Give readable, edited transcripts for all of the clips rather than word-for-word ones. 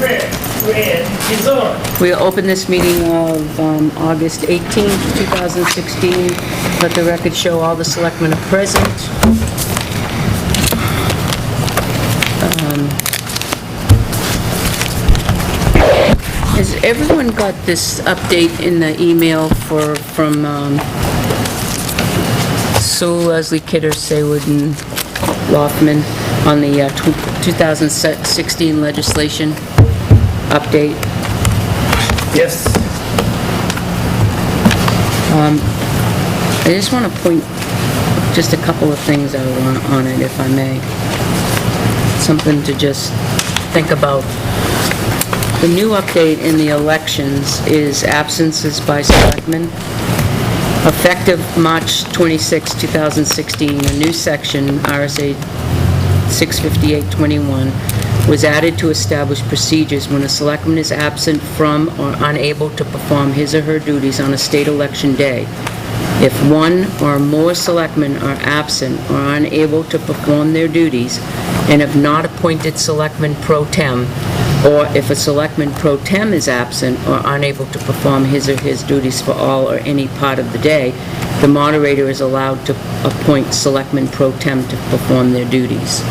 Red is on. We'll open this meeting of August 18th, 2016. Let the record show all the selectmen are present. Has everyone got this update in the email from Sue, Leslie Kidder, Saywood, and Lothman on the 2016 legislation update? Yes. I just want to point just a couple of things out on it, if I may. Something to just think about. The new update in the elections is absences by selectmen. Effective March 26, 2016, a new section, RSA 65821, was added to establish procedures when a selectman is absent from or unable to perform his or her duties on a state election day. If one or more selectmen are absent or unable to perform their duties and have not appointed selectman pro tem, or if a selectman pro tem is absent or unable to perform his or his duties for all or any part of the day, the moderator is allowed to appoint selectman pro tem to perform their duties.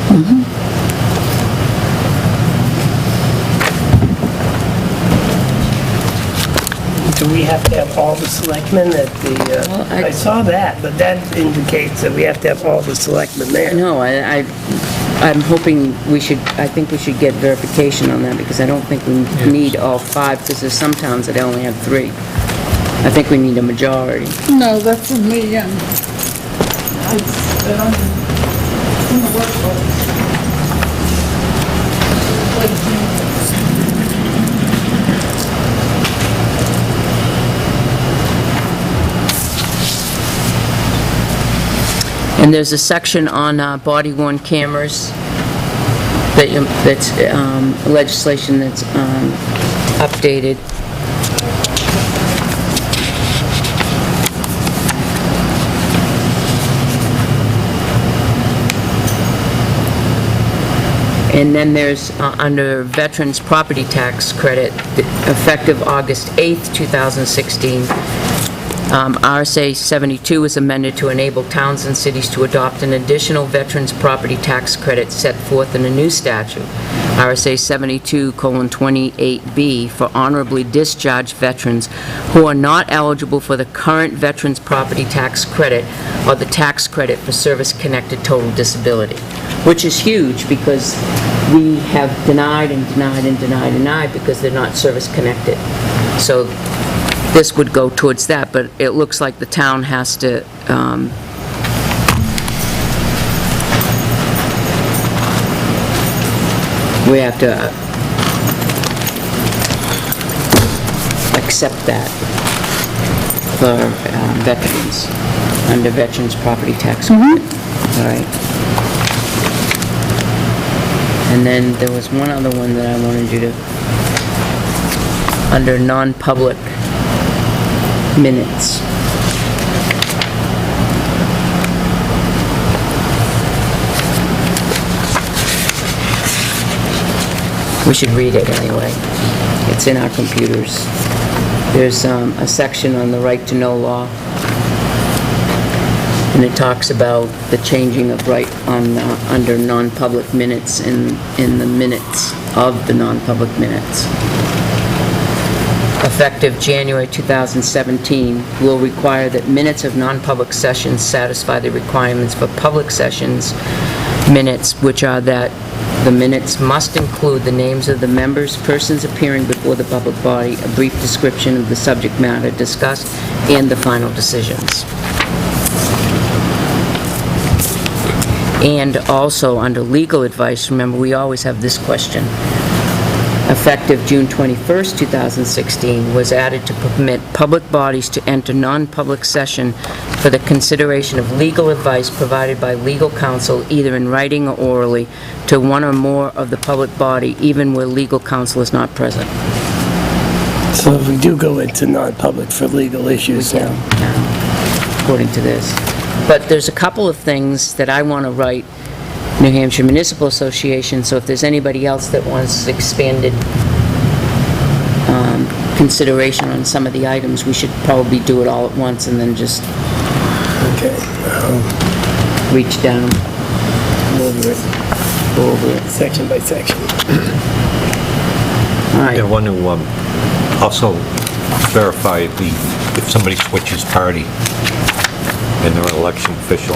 Do we have to have all the selectmen at the, Well, I saw that, but that indicates that we have to have all the selectmen there. No, I'm hoping I think we should get verification on that, because I don't think we need all 5, because there's some towns that only have 3. I think we need a majority. No, that's in the, in the workbook. And there's a section on body-worn cameras that's legislation that's updated. And then there's, under Veterans Property Tax Credit, effective August 8th, 2016, RSA 72 is amended to enable towns and cities to adopt an additional Veterans Property Tax Credit set forth in a new statute, RSA 72:28B, for honorably discharged veterans who are not eligible for the current Veterans Property Tax Credit or the tax credit for service-connected total disability, which is huge because we have denied and denied and denied and denied because they're not service-connected. So this would go towards that, but it looks like the town has to, we have to accept that for veterans, under Veterans Property Tax Credit. All right. And then there was one other one that I wanted you to, under non-public minutes. We should read it anyway. It's in our computers. There's a section on the right to know law, and it talks about the changing of right on under non-public minutes in the minutes of the non-public minutes. Effective January 2017, will require that minutes of non-public sessions satisfy the requirements for public sessions minutes, which are that the minutes must include the names of the members, persons appearing before the public body, a brief description of the subject matter discussed, and the final decisions. And also, under legal advice, remember, we always have this question. Effective June 21st, 2016, was added to permit public bodies to enter non-public session for the consideration of legal advice provided by legal counsel, either in writing or orally, to one or more of the public body, even where legal counsel is not present. So if we do go into non-public for legal issues now. According to this. But there's a couple of things that I want to write New Hampshire Municipal Association, so if there's anybody else that wants expanded consideration on some of the items, we should probably do it all at once and then just Okay. reach down, Go over it, go over it. section by section. All right. I want to also verify if somebody switches party and they're an election official,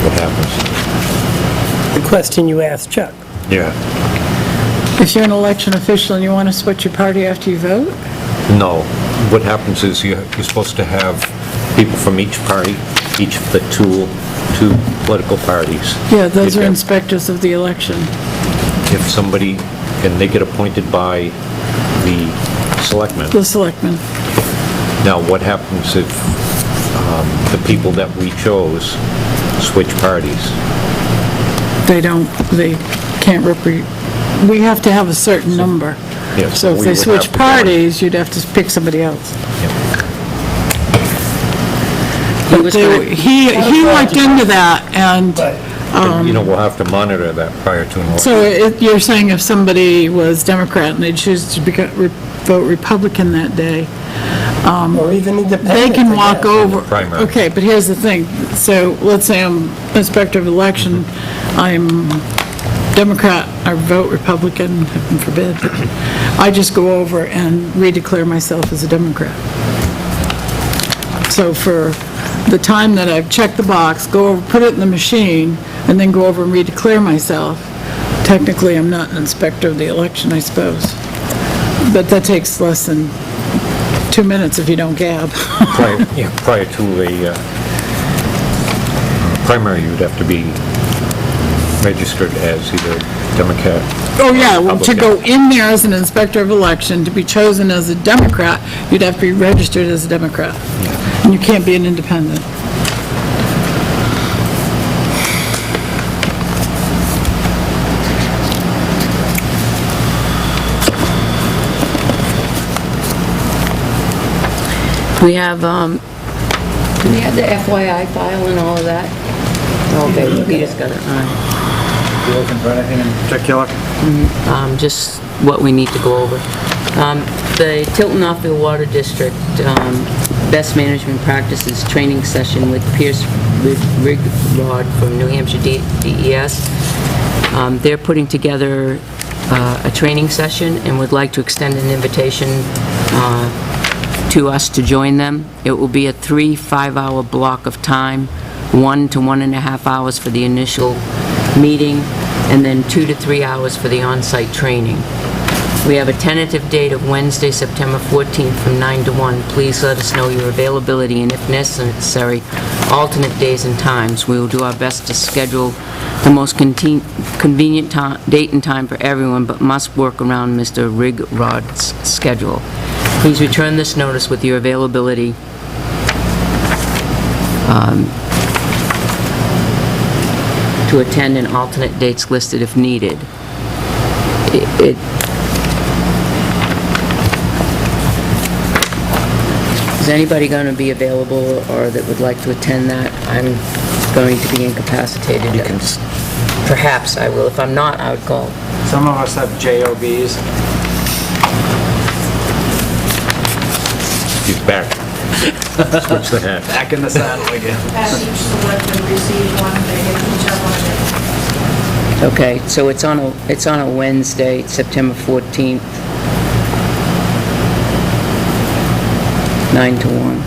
what happens? The question you asked Chuck. Yeah. If you're an election official and you want to switch your party after you vote? No. What happens is you're supposed to have people from each party, each of the two political parties. Yeah, those You'd are have- inspectors of the election. If somebody, and they get appointed by the selectmen. The selectmen. Now, what happens if the people that we chose switch parties? They can't we have to have a certain number. Yes, So if we they would switch have to go. parties, you'd have to pick somebody else. He was gonna- He looked into that, and But And, we'll have to monitor that prior to an election. so you're saying if somebody was Democrat and they choose to vote Republican that day, or even independent. they can I walk guess. over. primary. Okay, but here's the thing. So let's say I'm inspector of election, I'm Democrat, I vote Republican, heaven forbid. I just go over and redeclare myself as a Democrat. So for the time that I've checked the box, go over, put it in the machine, and then go over and redeclare myself, technically I'm not an inspector of the election, I suppose. But that takes less than 2 minutes if you don't gab. Prior to a primary, you'd have to be registered as either Democrat. Oh, yeah, or well, to go Republican. in there as an inspector of election, to be chosen as a Democrat, you'd have to be registered as a Democrat. And you can't be an independent. We have, do we have the FYI file and all of that? Okay, Peter's got it, all right. You looking for anything in particular? Just what we need to go over. The Tilton Northfield Water District Best Management Practices Training Session with Pierce Rigrod from New Hampshire DES. They're putting together a training session and would like to extend an invitation to us to join them. It will be a 3 5-hour block of time, 1 to 1.5 hours for the initial meeting, and then 2 to 3 hours for the on-site training. We have a tentative date of Wednesday, September 14th from 9 to 1. Please let us know your availability and, if necessary, alternate days and times. We will do our best to schedule the most convenient date and time for everyone, but must work around Mr. Rigrod's schedule. Please return this notice with your availability to attend, and alternate dates listed if needed. Is anybody going to be available or that would like to attend that? I'm going to be incapacitated. You can Perhaps I will. If I'm not, I would call. Some of us have JOBs. He's back. Switch the hat. Back in the saddle again. As each selectman receives one, they get each other. Okay, so it's on a Wednesday, September 14th, 9 to 1.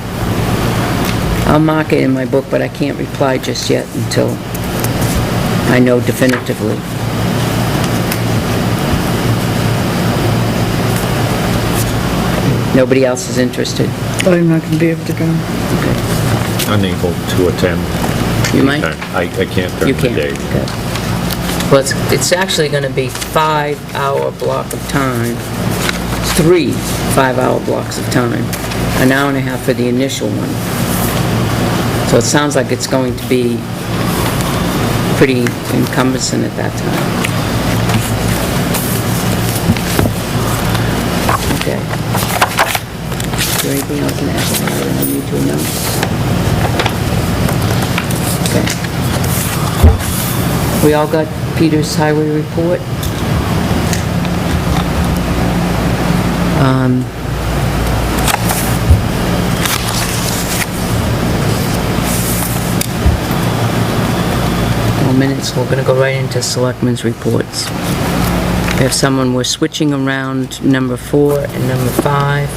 I'll mark it in my book, but I can't reply just yet until I know definitively. Nobody else is interested? I'm not going to be able to go. Unable to attend. You might? I can't You during the can't? day. Okay. Well, it's actually going to be 5-hour block of time, 3 5-hour blocks of time, an hour and a half for the initial one. So it sounds like it's going to be pretty encumbersome at that time. Okay. Is there anything else in that I need to announce? Okay. We all got Peter's highway report? No minutes, we're gonna go right into selectmen's reports. We have someone, we're switching around number 4 and number 5,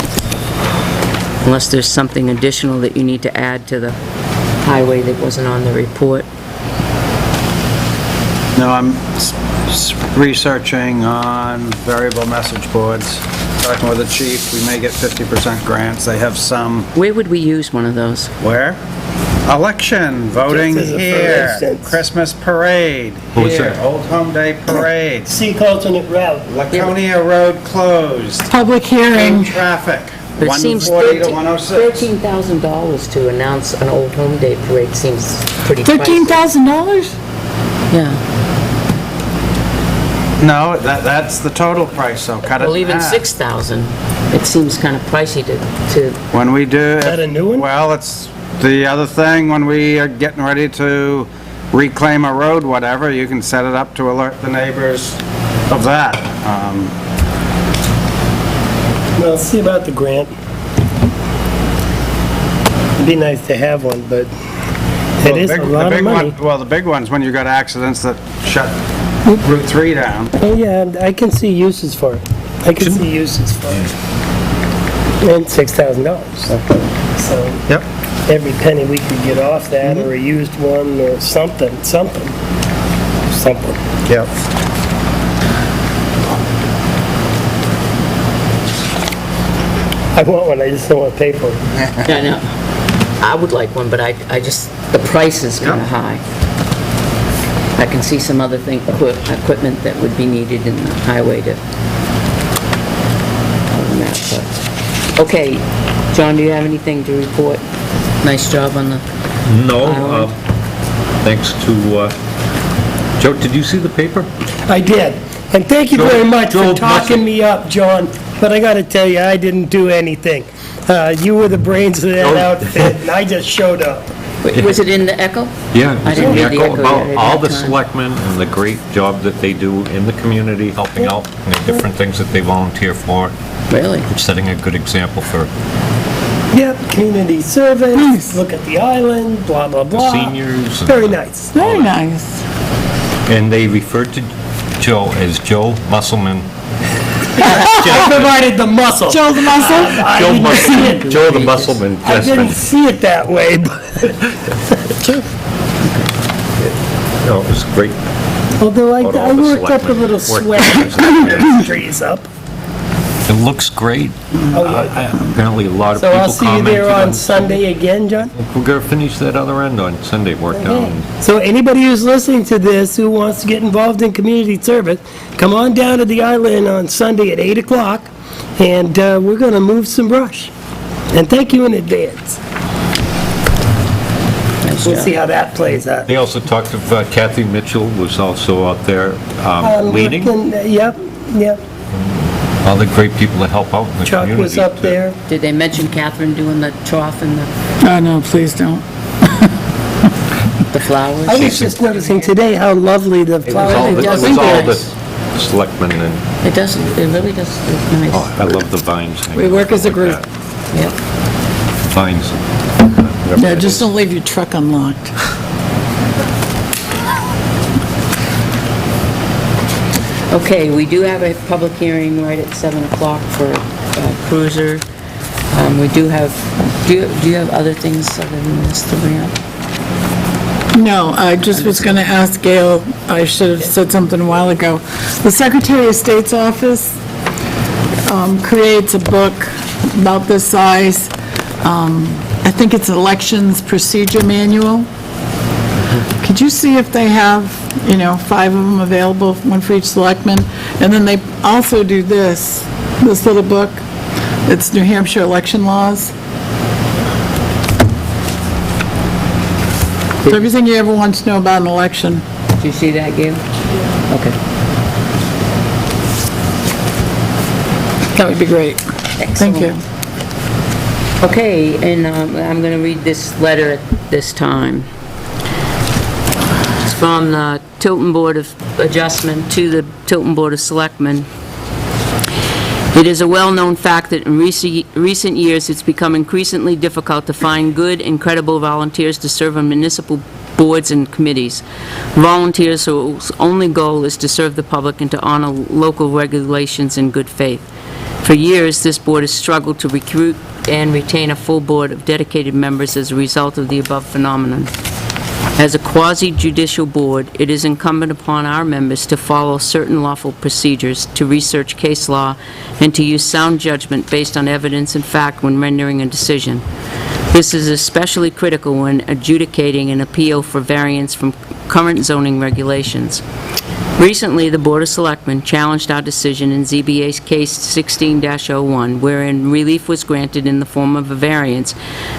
unless there's something additional that you need to add to the highway that wasn't on the report. No, I'm researching on variable message boards, talking with the chief, we may get 50% grants, they have some, Where would we use one of those? where? Election, voting Just as a for here, instance. Christmas parade What was here, that? Old Home Day parade, Seek alternate route. Laconia Road closed, Public hearing, traffic, But it seems 140 to 106. $13,000 to announce an Old Home Day parade seems pretty pricey. $13,000? Yeah, No, that's the total price, so cut it well, in even half. 6,000, it seems kind of pricey to, When we do... Is that a new one? Well, it's the other thing, when we are getting ready to reclaim a road, whatever, you can set it up to alert the neighbors of that. Well, see about the grant. It'd be nice to have one, but it is a lot of money. Well, the big ones, when you got accidents that shut Route 3 down. Oh, yeah, I can see uses for it. I can see uses for it. And $6,000. So Yep. every penny we could get off that, or a used one, or something. Yep. I want one, I just don't want to pay for it. I know. I would like one, but I just, the price is kind of high. I can see some other equipment that would be needed in the highway to, other than that, but, okay, John, do you have anything to report? Nice job on the, No, Island. thanks to, Joe, did you see the paper? I did. And thank you Joe- very much Joe for talking me up, John, but I gotta tell you, I didn't do anything. You were the brains of that Joe- outfit, and I just showed up. was it in the Echo? Yeah, I didn't read the echo Echo yet, I about didn't all have the time. selectmen and the great job that they do in the community, helping out, and the different things that they volunteer for, Really? setting a good example for Yep, community service, look at the island, blah, blah, the blah. seniors. and- Very nice. Very nice. And they referred to Joe as Joe Musselman. I provided the muscle. Joe the Muscle? I Joe didn't see Musselman, it. Joe the Musselman. I didn't see it that way, but No, it was great. although About all I the worked up a selectmen little work. sweat. Trees up. It looks great. Apparently, a lot of So people I'll see you commented there on Sunday again, John? We're gonna finish that other end on Sunday, work down. So anybody who's listening to this who wants to get involved in community service, come on down to the island on Sunday at 8 o'clock, and we're going to move some brush. And thank you in advance. Nice We'll job. see how that plays out. They also talked of Kathy Mitchell was also out there leading. Yep, yep. All the great people that help out in the Chuck community. was up there. Did they mention Catherine doing the trough and Oh, no, please don't. the flowers? I was just noticing today how lovely the It was flowers all, It it does was look all the nice. selectmen and, It does, it really does look nice. oh, I love the vines. We work as a group. Yep. Vines. Yeah, just don't leave your truck unlocked. Okay, we do have a public hearing right at 7 o'clock for Cruiser. We do have, do you have other things other than this to bring up? No, I just was going to ask Gail, I should have said something a while ago. The Secretary of State's office creates a book about this size. I think it's Elections Procedure Manual. Could you see if they have, 5 of them available, one for each selectman? And then they also do this little book. It's New Hampshire election laws. So everything you ever want to know about an election. Did you see that, Gail? Okay. That would be great. Thank you. Okay, and I'm going to read this letter at this time. Just from the Tilton Board of Adjustment to the Tilton Board of Selectmen. It is a well-known fact that in recent years, it's become increasingly difficult to find good and credible volunteers to serve on municipal boards and committees. Volunteers whose only goal is to serve the public and to honor local regulations in good faith. For years, this board has struggled to recruit and retain a full board of dedicated members as a result of the above phenomenon. As a quasi-judicial board, it is incumbent upon our members to follow certain lawful procedures, to research case law, and to use sound judgment based on evidence and fact when rendering a decision. This is especially critical when adjudicating an appeal for variance from current zoning regulations. Recently, the Board of Selectmen challenged our decision in ZBA's case 16-01, wherein relief was granted in the form of a variance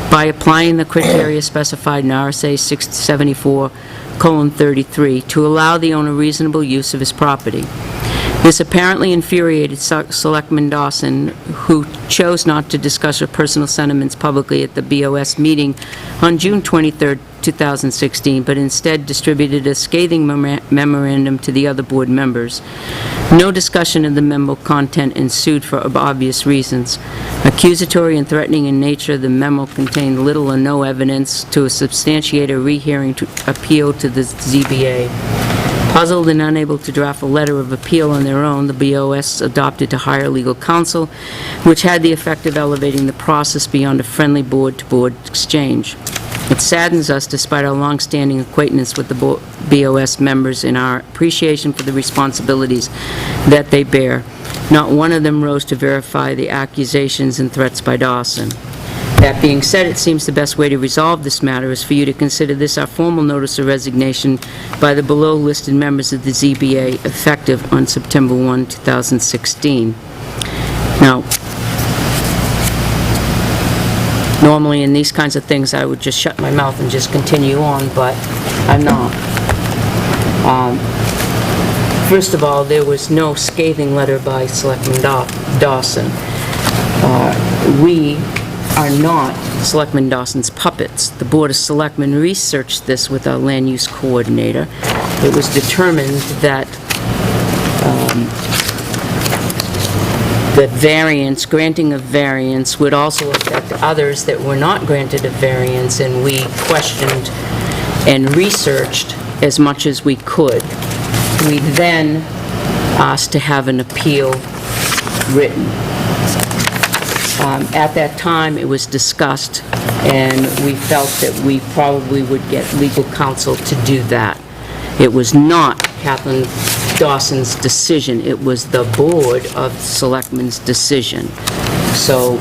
by applying the criteria specified in RSA 674:33 to allow the owner reasonable use of his property. This apparently infuriated Selectman Dawson, who chose not to discuss her personal sentiments publicly at the BOS meeting on June 23, 2016, but instead distributed a scathing memorandum to the other board members. No discussion of the memo content ensued for obvious reasons. Accusatory and threatening in nature, the memo contained little or no evidence to substantiate a rehearing appeal to the ZBA. Puzzled and unable to draft a letter of appeal on their own, the BOS adopted to hire legal counsel, which had the effect of elevating the process beyond a friendly board-to-board exchange. It saddens us, despite our long-standing acquaintance with the BOS members and our appreciation for the responsibilities that they bear. Not one of them rose to verify the accusations and threats by Dawson. That being said, it seems the best way to resolve this matter is for you to consider this our formal notice of resignation by the below-listed members of the ZBA, effective on September 1, 2016. Now, normally in these kinds of things, I would just shut my mouth and just continue on, but I'm not. First of all, there was no scathing letter by Selectman Dawson. We are not Selectman Dawson's puppets. The Board of Selectmen researched this with our land use coordinator. It was determined that the variance, granting of variance, would also affect others that were not granted a variance, and we questioned and researched as much as we could. We then asked to have an appeal written. At that time, it was discussed, and we felt that we probably would get legal counsel to do that. It was not Kathleen Dawson's decision, it was the Board of Selectmen's decision. So,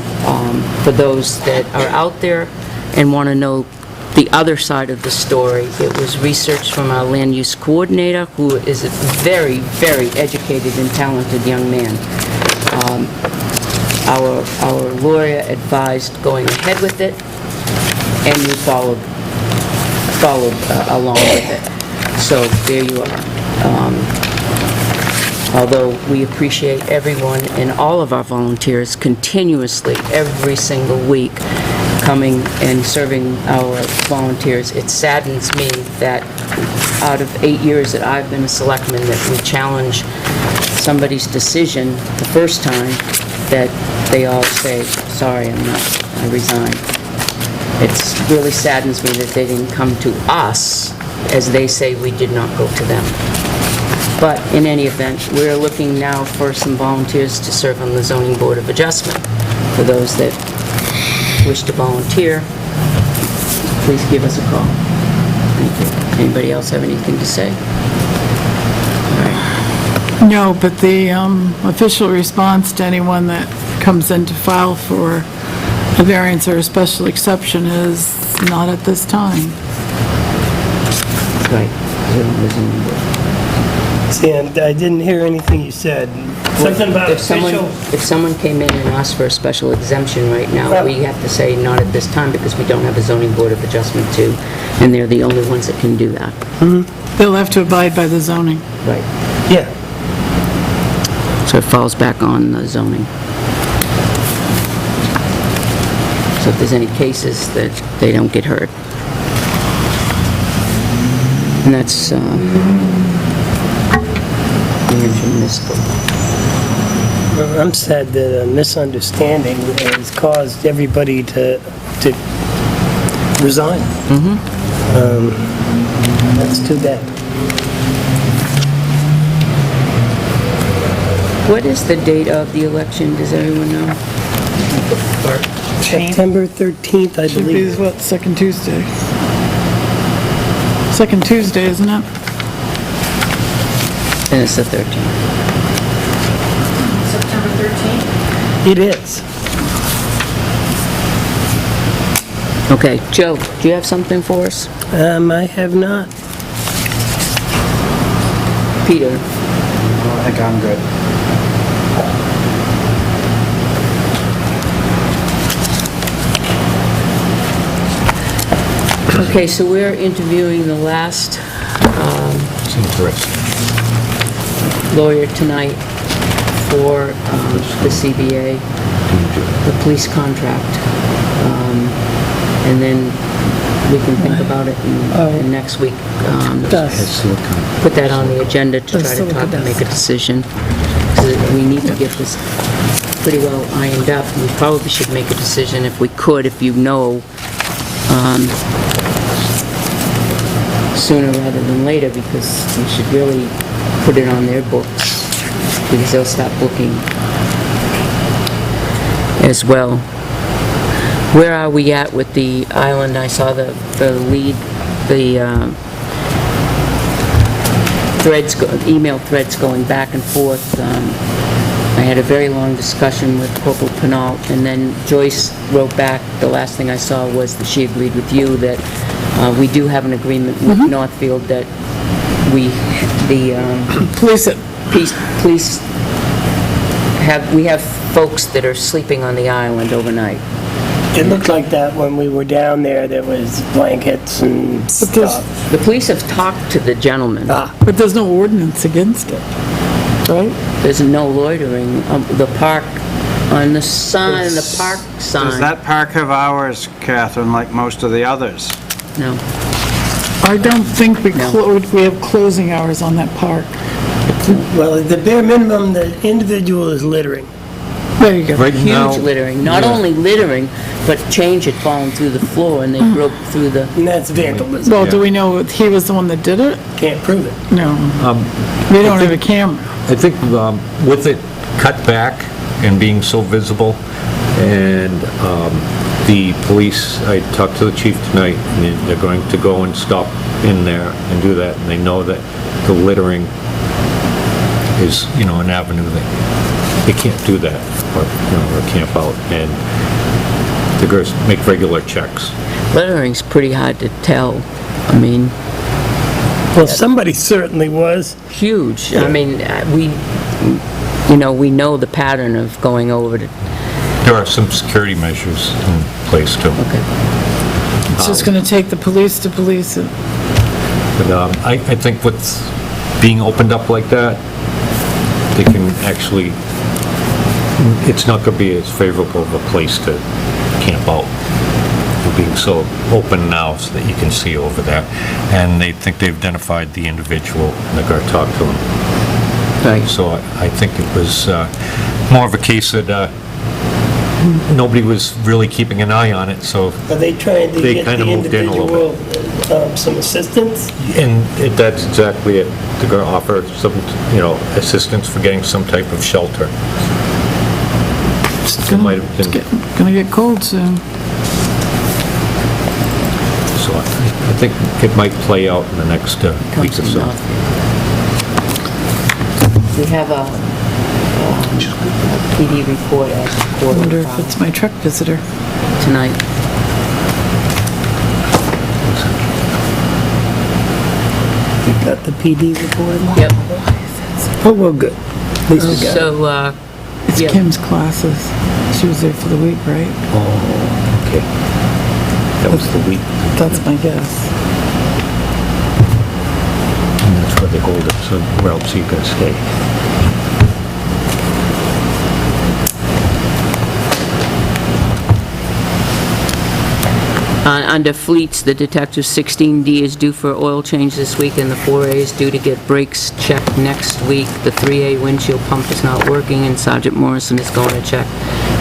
for those that are out there and want to know the other side of the story, it was research from our land use coordinator, who is a very, very educated and talented young man. Our lawyer advised going ahead with it, and we followed along with it. So there you are. Although we appreciate everyone and all of our volunteers continuously, every single week, coming and serving our volunteers, it saddens me that out of 8 years that I've been a selectman, that we challenge somebody's decision the first time, that they all say, sorry, I resign. It really saddens me that they didn't come to us, as they say we did not go to them. But in any event, we're looking now for some volunteers to serve on the Zoning Board of Adjustment. For those that wish to volunteer, please give us a call. Thank you. Anybody else have anything to say? No, but the official response to anyone that comes in to file for a variance or a special exception is not at this time. Right. And I didn't hear anything you said. Something about If official... someone came in and asked for a special exemption right now, we have to say not at this time because we don't have a zoning board of adjustment too, and they're the only ones that can do that. They'll have to abide by the zoning. Right. Yeah. So it falls back on the zoning. So if there's any cases that they don't get heard. And that's, municipal. Well, I'm sad that a misunderstanding has caused everybody to resign. That's too bad. What is the date of the election, does everyone know? September 13th, I Should be, believe. what, second Tuesday? Second Tuesday, isn't it? And it's the 13th. September 13th. It is. Okay, Joe, do you have something for us? I have not. Peter? I think I'm good. Okay, so we're interviewing the last It's interesting. lawyer tonight for the CBA, the police contract. And then we can think about it in next week. Dust. Put that on the agenda to try to talk and make a decision. So that we need to get this pretty well ironed up. We probably should make a decision if we could, if you know, sooner rather than later, because we should really put it on their books, because they'll stop booking as well. Where are we at with the island? I saw the lead, the threads, email threads going back and forth. I had a very long discussion with Corporal Penalt, and then Joyce wrote back, the last thing I saw was that she agreed with you that we do have an agreement with Northfield that we have folks that are sleeping on the island overnight. It looked like that when we were down there. There was blankets and stuff. The police have talked to the gentleman. But there's no ordinance against it, right? There's no loitering. The park, on the sign, the park sign. Does that park have hours, Catherine, like most of the others? No. I don't think we No. we have closing hours on that park. Well, the bare minimum, the individual is littering. There you go. Right now, Huge littering. Not only littering, but change had fallen through the floor and they broke through the... And that's vandalism. Well, do we know if he was the one that did it? Can't prove it. No. We don't have a camera. I think with it cut back and being so visible, and the police, I talked to the chief tonight, and they're going to go and stop in there and do that, and they know that the littering is, an avenue that they can't do that, or camp out, and they're going to make regular checks. Littering's pretty hard to tell. I mean, Well, somebody certainly was. huge. I mean, we know the pattern of going over to... There are some security measures in place too. Okay. It's just going to take the police to police it. But I think with being opened up like that, they can actually, it's not going to be as favorable of a place to camp out. We're being so open now so that you can see over there. And they think they've identified the individual and they're going to talk to him. Right. So I think it was more of a case that nobody was really keeping an eye on it, so, Are they trying to They get kinda the moved in a little individual some assistance? and that's exactly it. They're going to offer some, assistance for getting some type of shelter. It's It might have been, going to get cold soon. so I think it might play out in the next week or so. We have a PD report at I quarter wonder if it's my truck visitor. tonight. You got the PD report? Yep. Oh, well, good. At least we got it. So, It's yeah. Kim's classes. She was there for the week, right? Oh, okay. That was the week, That's my guess. and that's where they hold it, so where else are you going to stay? Under fleets, the detective's 16D is due for oil change this week, and the 4A is due to get brakes checked next week. The 3A windshield pump is not working, and Sergeant Morrison is going to check.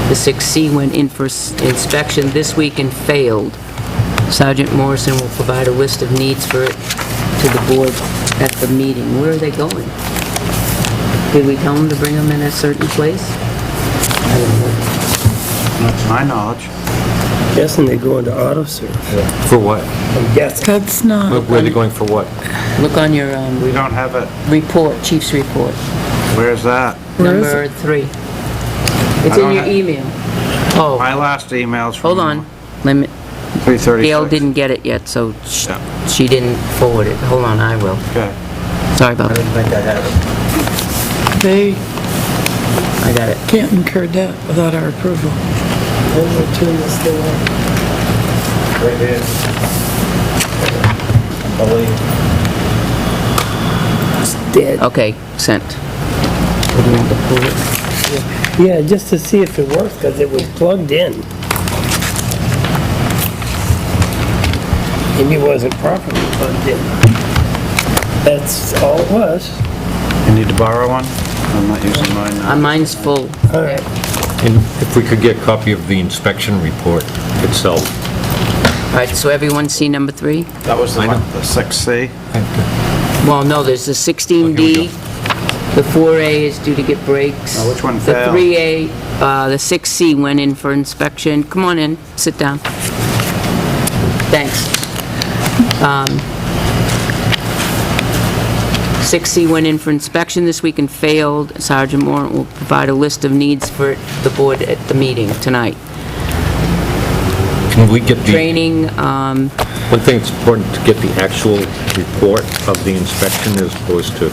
The 6C went in for inspection this week and failed. Sergeant Morrison will provide a list of needs for it to the board at the meeting. Where are they going? Did we tell them to bring them in a certain place? I don't know. Not to my knowledge. Guessing they're going to auto serve. For what? I'm guessing. That's not, Where are they going for what? Look on your We don't have it. report, chief's report, Where's that? Where is number 3. It's I don't in your have- email. Oh, My last email's from... hold on. Let me, 3:36. Gail didn't get it yet, so Yeah. she didn't forward it. Hold on, I will. Okay. Sorry about that. they I got it. can't incur debt without our approval. I'm gonna turn this thing on. Right here. I believe. It's dead. Okay, sent. What do you want to pull it? Yeah, just to see if it works, because it was plugged in. Maybe it wasn't properly plugged in. That's all it was. You need to borrow one? I'm not using mine now. Mine's full. All right. And if we could get a copy of the inspection report itself. All right, so everyone see number 3? That was the one, the 6C. Well, no, there's the 16D. Oh, here we The 4A is due to get brakes. Oh, which one The failed? 3A, the 6C went in for inspection. Come on in, sit down. Thanks. 6C went in for inspection this week and failed. Sergeant Moore will provide a list of needs for the board at the meeting tonight. Can we get the... Training, One thing that's important, to get the actual report of the inspection as opposed to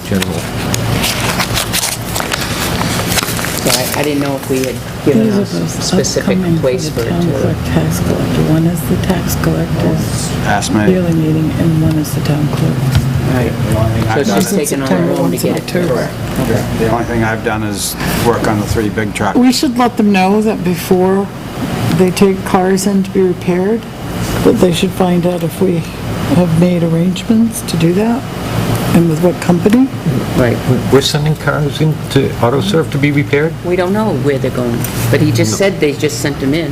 general. so I didn't know if we had given a specific place for it Town to... clerk tax collector. One is the tax collector's Ask me. yearly meeting, and one is the town clerk's. Right. So I've done she's it. taking on her own to get it to her. The only thing I've done is work on the 3 big trucks. We should let them know that before they take cars in to be repaired, that they should find out if we have made arrangements to do that, and with what company. Right. We're sending cars into AutoServe to be repaired? We don't know where they're going, but he just said they just sent them in.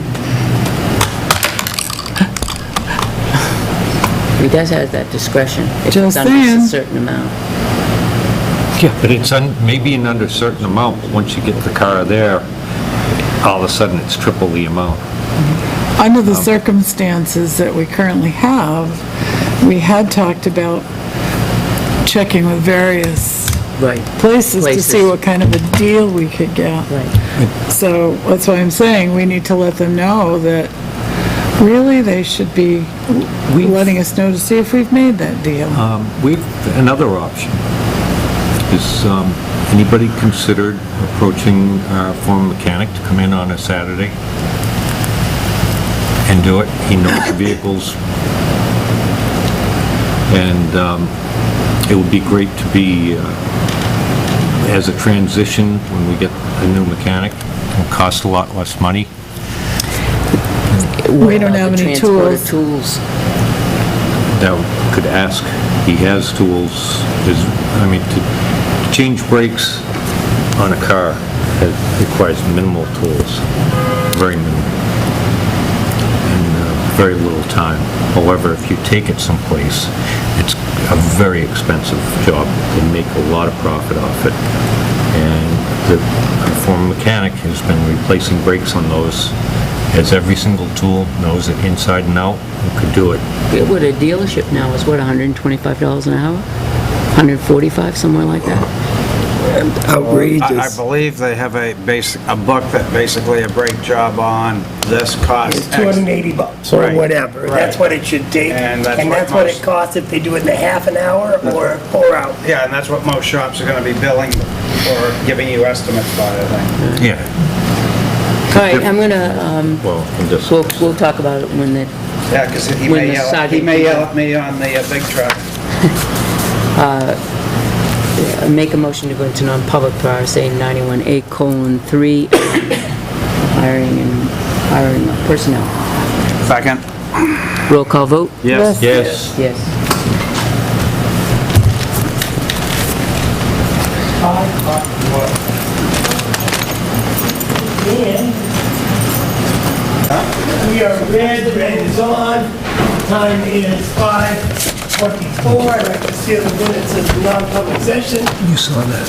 He does have that discretion. If it's Just under saying. a certain amount. Yeah, but it's maybe an under certain amount, but once you get the car there, all of a sudden it's triple the amount. Under the circumstances that we currently have, we had talked about checking with various Right. places to see Places. what kind of a deal we could get. Right. So that's why I'm saying we need to let them know that really they should be letting us know to see if we've made that deal. Another option is, anybody considered approaching our former mechanic to come in on a Saturday and do it? He knows the vehicles. And it would be great to be, as a transition, when we get a new mechanic, it'll cost a lot less money. We don't have any Transporter tools. tools. That could ask, he has tools, to change brakes on a car, it requires minimal tools, very minimal, and very little time. However, if you take it someplace, it's a very expensive job. They make a lot of profit off it. And our former mechanic has been replacing brakes on those, has every single tool, knows it inside and out, and could do it. What a dealership now is, what, $125 an hour? 145, somewhere like that? I Outrageous. believe they have a book that basically a brake job on this costs It's X. $280 or Right, whatever. That's right. what it should take. And that's And what that's what it most- costs if they do it in a half an hour or 4 hours. Yeah, and that's what most shops are gonna be billing or giving you estimates by, I think. Yeah. All right, I'm gonna, Well, I'm just... we'll talk about it when the, Yeah, because he When may the yell, sergeant at me on the big truck. make a motion to go into non-public for RSA 91A:3, hiring and hiring of personnel. Second. Roll call vote? Yes. Yes. Yes. We are red is on. Time is 5:24. I'd like to see the minutes of the non-public session. You saw that.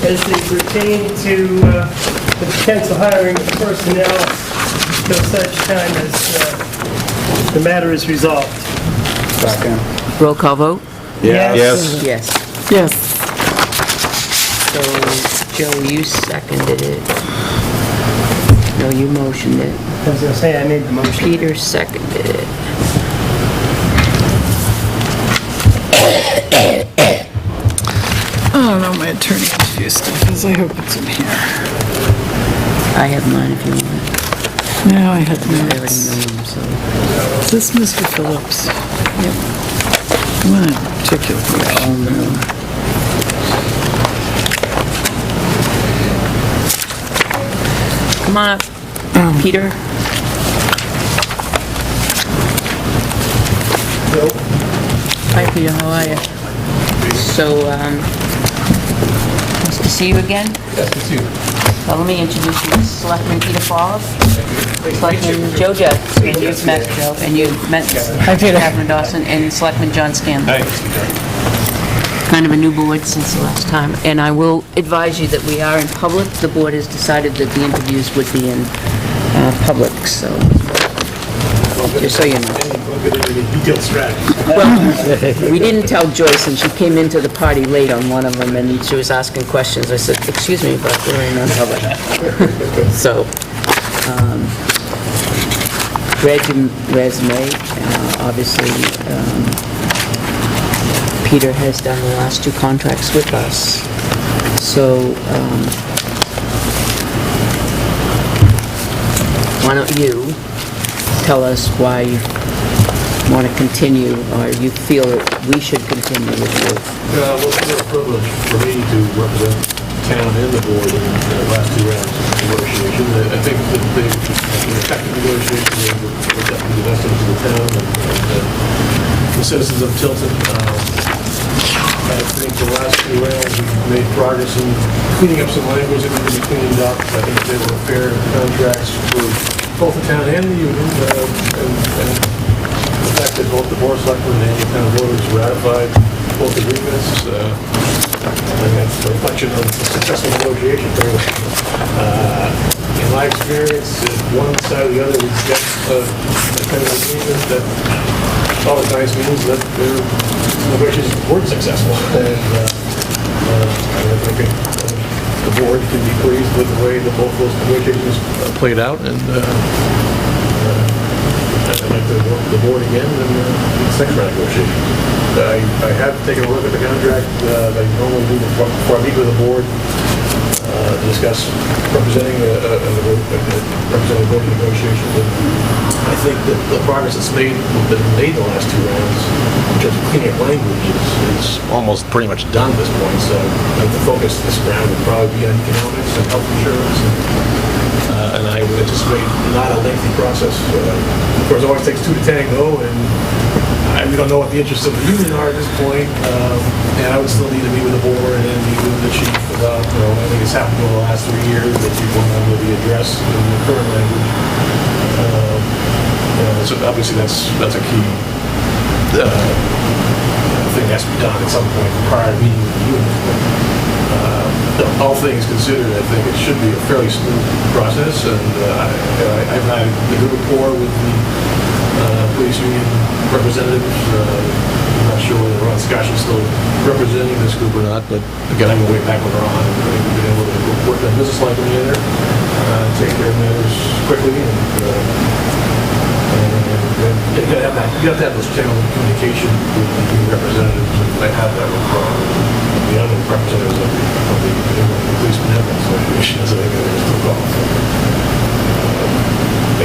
As they pertain to the potential hiring of personnel until such time as the matter is resolved. Second. Roll call vote? Yes. Yes. Yes. So, Joe, you seconded it. No, you motioned it. I was gonna say, I made the motion. Peter seconded it. I don't know, my attorney interview stuff is, I hope it's in here. I have mine if you want. No, I had I already notes. know them, so. Is this Mr. Phillips? Yep. One particular question. Come on up, Peter. Hi, Peter, how are you? So, nice to see you again. Yes, it's you. Well, let me introduce you to Selectman Peter Fowler, Selectman Joe Jett, and you've met Joe, and you've met Catherine Dawson, and Selectman John Scanlon. Kind of a new board since the last time, and I will advise you that we are in public. The board has decided that the interviews would be in public, so, just so you know. Detailed strategy. Well, we didn't tell Joyce, and she came into the party late on one of them, and she was asking questions. I said, excuse me, but we're in non-public. So, read your resume, obviously, Peter has done the last 2 contracts with us. So, why don't you tell us why you want to continue, or you feel that we should continue with you? Well, it's been a privilege for me to represent the town and the board in the last 2 rounds of negotiation. I think that the effective negotiation was definitely the best into the town and the citizens of Tilton. I think the last 2 rounds, we made progress in cleaning up some language that needed to be cleaned up. I think they were fair contracts for both the town and the union, and the fact that both the board of selectmen and the town voters ratified both agreements, I think that's a reflection of successful negotiation. In my experience, if one side or the other would get a kind of agreement, that always nice means that their negotiations weren't successful. And I think the board can be pleased with the way that both those negotiations played out, and I'd like to work with the board again in the second round negotiation. I have taken a look at the contract that I normally do before I meet with the board to discuss representing the board in negotiations. And I think that the progress that's been made in the last 2 rounds in terms of cleaning up language is almost pretty much done at this point. So I think the focus this round would probably be on economics and health insurance. And I would anticipate not a lengthy process. Of course, it always takes 2 to tango, and we don't know what the interests of the union are at this point. And I would still need to meet with the board and then meet with the chief about, I think it's happened over the last 3 years that people want to be addressed in the current language. So obviously that's a key thing that has to be done at some point prior to meeting with the union. All things considered, I think it should be a fairly smooth process, and I've had a good rapport with the police union representatives. I'm not sure whether Ron Scotch is still representing this group or not, but again, I'm going way back with Ron, and I think we've been able to work on business like together, take care of matters quickly, and you have to have those channels of communication with the union representatives, and I have that with Ron. The other representatives of the police benevolent association, as I think it is to call.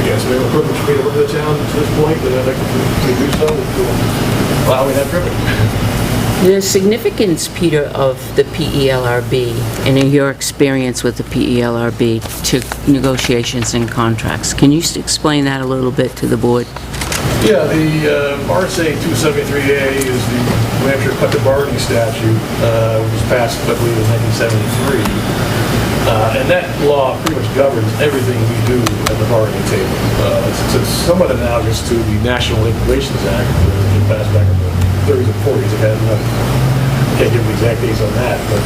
Again, it's been a privilege for me to work with the town to this point, and I'd like to do so. Allow me that privilege. The significance, Peter, of the PELRB and in your experience with the PELRB to negotiations and contracts, can you explain that a little bit to the board? Yeah, the RSA 273A is the New Hampshire collective bargaining statute, which was passed, I believe, in 1973. And that law pretty much governs everything we do at the bargaining table. It's somewhat analogous to the National Labor Relations Act, which was passed back in the 30s and 40s. I can't give the exact dates on that, but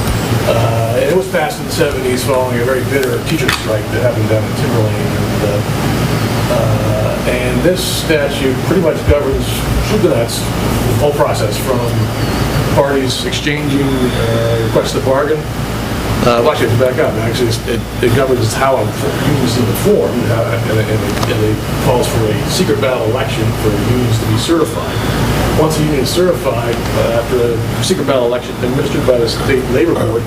it was passed in the 70s following a very bitter teacher strike that happened down in Timberlane. And this statute pretty much governs the whole process from parties exchanging requests to bargain. Well, actually, to back up, actually, it governs how unions need to form, and it calls for a secret ballot election for unions to be certified. Once a union is certified, after a secret ballot election administered by the State Labor Board,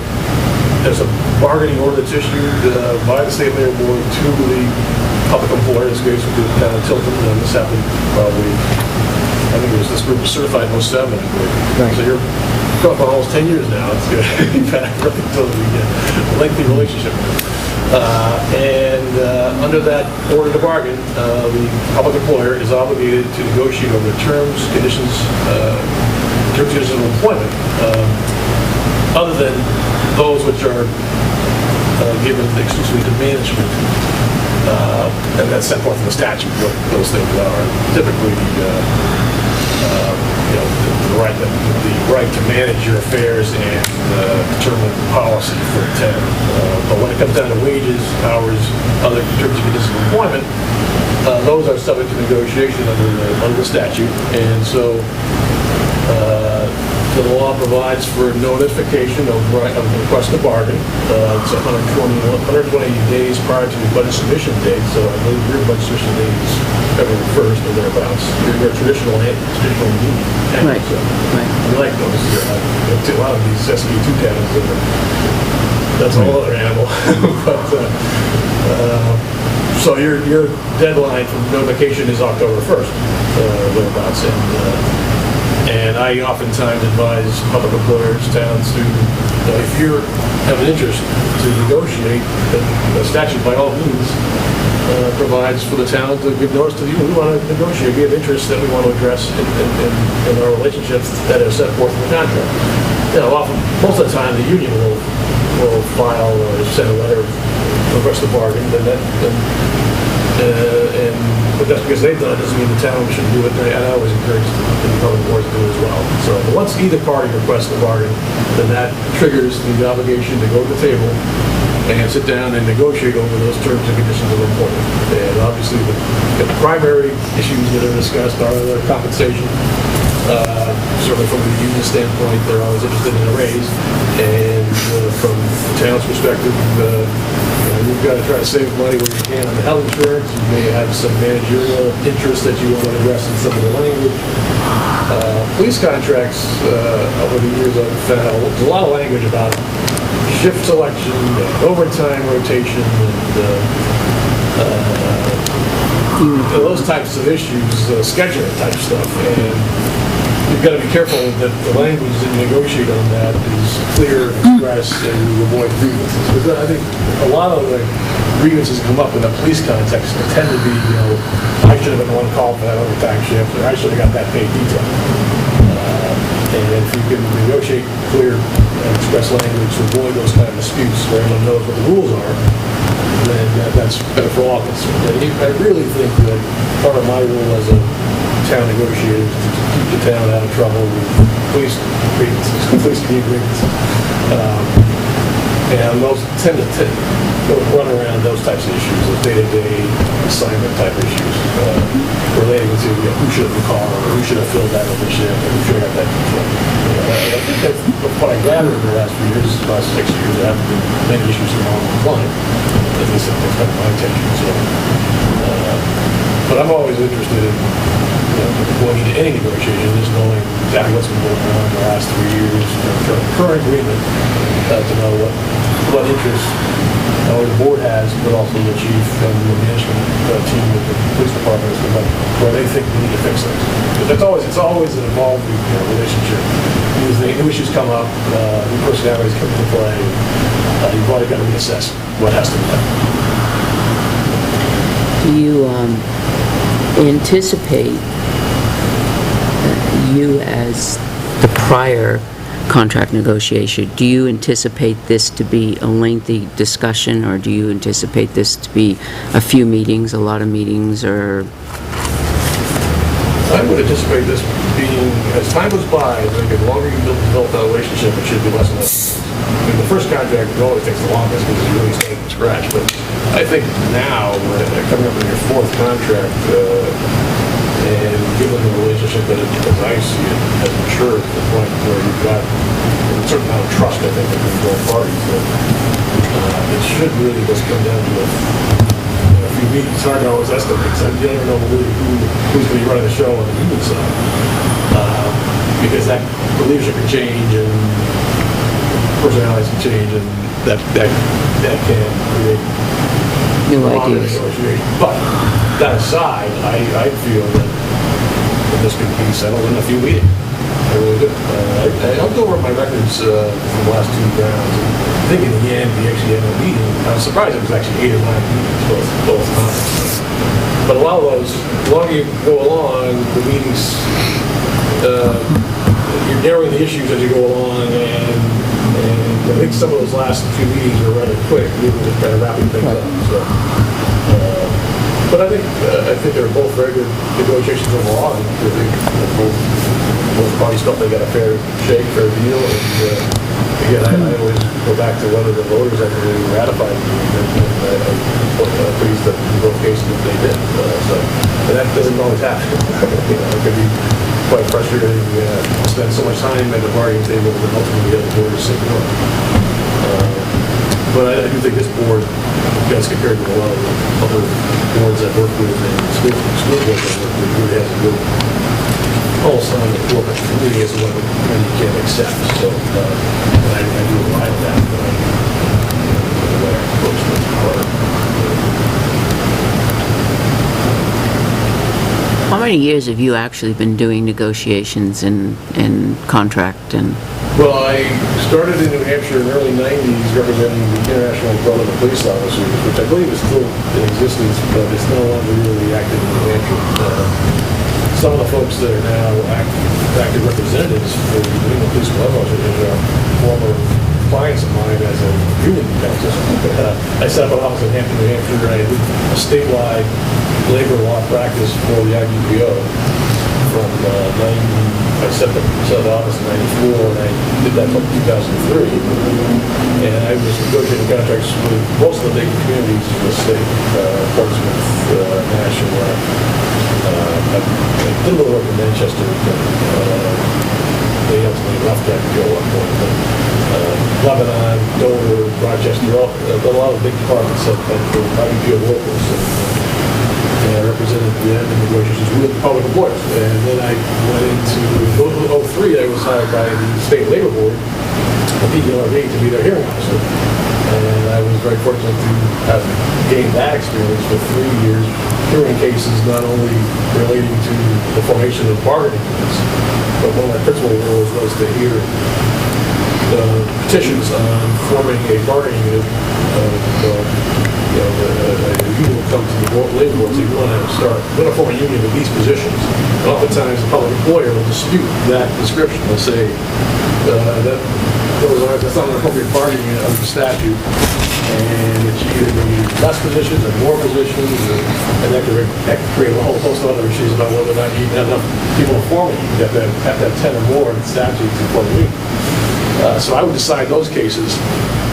there's a bargaining order that's issued by the State Labor Board to the public employer, in this case, which is down in Tilton, and this happened probably, I think this group was certified in 07, I believe. Right. So you're going for almost 10 years now. It's going to be back really until we get a lengthy relationship. Under that order to bargain, the public employer is obligated to negotiate over the terms, conditions of employment, other than those which are given exclusively to management. And that's set forth in the statute, what those things are. Typically, the right to manage your affairs and determine policy for the town. But when it comes down to wages, hours, other terms and conditions of employment, those are subject to negotiation under the statute. And so the law provides for notification of request to bargain. It's 120 days prior to the budget submission date, so I believe your budget submission date is February 1st or thereabouts. Your traditional union. Right, So, right. we like those. A lot of these SQ2 towns, that's a whole other animal. So your deadline for notification is October 1st, thereabouts. And I oftentimes advise public employers, towns, to, if you have an interest to negotiate, the statute by all means provides for the town to give notice to you, we want to negotiate, we have interests that we want to address in our relationships that are set forth in the contract. Often, most of the time, the union will file or send a letter, request a bargain, but just because they've done it doesn't mean the town should do it, and I always encourage the public boards to do it as well. So once either party requests the bargain, then that triggers the obligation to go to the table and sit down and negotiate over those terms and conditions of employment. And obviously, the primary issues that are discussed are the compensation. Certainly from the union standpoint, they're always interested in a raise. And from the town's perspective, you've got to try to save money where you can on the health insurance. You may have some managerial interests that you want to address in some of the language. Police contracts, over the years, I've found there's a lot of language about shift selection, overtime rotation, and those types of issues, scheduling type stuff. And you've got to be careful that the language that you negotiate on that is clear, express, and you avoid grievances. Because I think a lot of the grievances come up in the police context that tend to be, I should have been one call for that overtime shift, or I should have got that paid detail. And if you can negotiate clear and express language to avoid those kind of disputes where everyone knows what the rules are, then that's better for all concerned. And I really think that part of my role as a town negotiator is to keep the town out of trouble with police grievances. And those tend to run around those types of issues, those day-to-day assignment type issues, relating to who should have called, or who should have filled that position, or who should have got that detail. I think that's what I gathered in the last few years, the last 6 years, there haven't been many issues along the line. At least that's kind of my attention. So, but I'm always interested in going into any negotiation, just knowing exactly what's been going on in the last 3 years, for current agreement, to know what interests not only the board has, but also the chief and the management team with the police department as to where they think we need to fix things. Because it's always an evolving relationship. As the new issues come up, new personalities come into play, you've always got to reassess what has to be done. Do you anticipate you as the prior contract negotiation, do you anticipate this to be a lengthy discussion, or do you anticipate this to be a few meetings, a lot of meetings, or? I would anticipate this being, as time goes by, the longer you develop that relationship, it should be less and less. I mean, the first contract always takes the longest because you really start from scratch, but I think now, coming up in your fourth contract, and given the relationship that, as I see it, has matured to the point where you've got a certain amount of trust, I think, between both parties, that it should really just come down to a few meetings. It's hard to always estimate, so you never know really who's going to be running the show on the union side. Because the leadership can change, and personalities can change, and that can create New ideas. But that aside, I feel that this could be settled in a few meetings. I really do. I looked over my records from the last two rounds, and I think in the end, we actually had a meeting. I was surprised it was actually 8 or 9 meetings both times. But a lot of those, the longer you go along, the meetings, you're narrowing the issues as you go along, and I think some of those last few meetings were rather quick. We were just kind of wrapping things up. So, but I think they were both very good negotiations overall. I think both parties felt they got a fair shake, fair deal. And again, I always go back to whether the voters actually ratified the agreement, and I'm pleased that in both cases that they did. And that doesn't always happen. It could be quite frustrating to spend so much time at the bargaining table and ultimately the other board is saying no. But I do think this board, as compared to a lot of the other boards I've worked with and school boards I've worked with, really has a good pulse on the corporate committee as to what you can accept. So I do rely on that. The way I approach this part. How many years have you actually been doing negotiations and contract and? Well, I started in New Hampshire in the early 90s representing the International Brotherhood of Police Officers, which I believe is still in existence, but it's no longer really active in New Hampshire. Some of the folks that are now active representatives for the New England Police Officers are former clients of mine as a union counsel. I set up an office in Hampton, New Hampshire. I did a statewide labor law practice for the IGPO from I set the office in 94, and I did that until 2003. And I was negotiating contracts with most of the big communities in the state, Portsmouth, Nashua. I did a little work in Manchester, but they ultimately left that to go up north. Lebanon, Dover, Rochester, a lot of big departments that were IGPO locals. And I represented them in negotiations with public employers. And then I went into 2003, I was hired by the State Labor Board, the PLRB, to be their hearing officer. And I was very fortunate to have gained that experience for 3 years, hearing cases not only relating to the formation of bargaining units, but one of my principal roles was to hear petitions on forming a bargaining unit. A union will come to the labor board and say, we want to form a union with these positions. And oftentimes, the public employer will dispute that description. They'll say that's not an appropriate bargaining unit under the statute, and it should either be less positions or more positions, and that could create a whole host of other issues about whether or not you even have enough people to form a union. You have to have 10 or more in the statute to form a union. So I would decide those cases.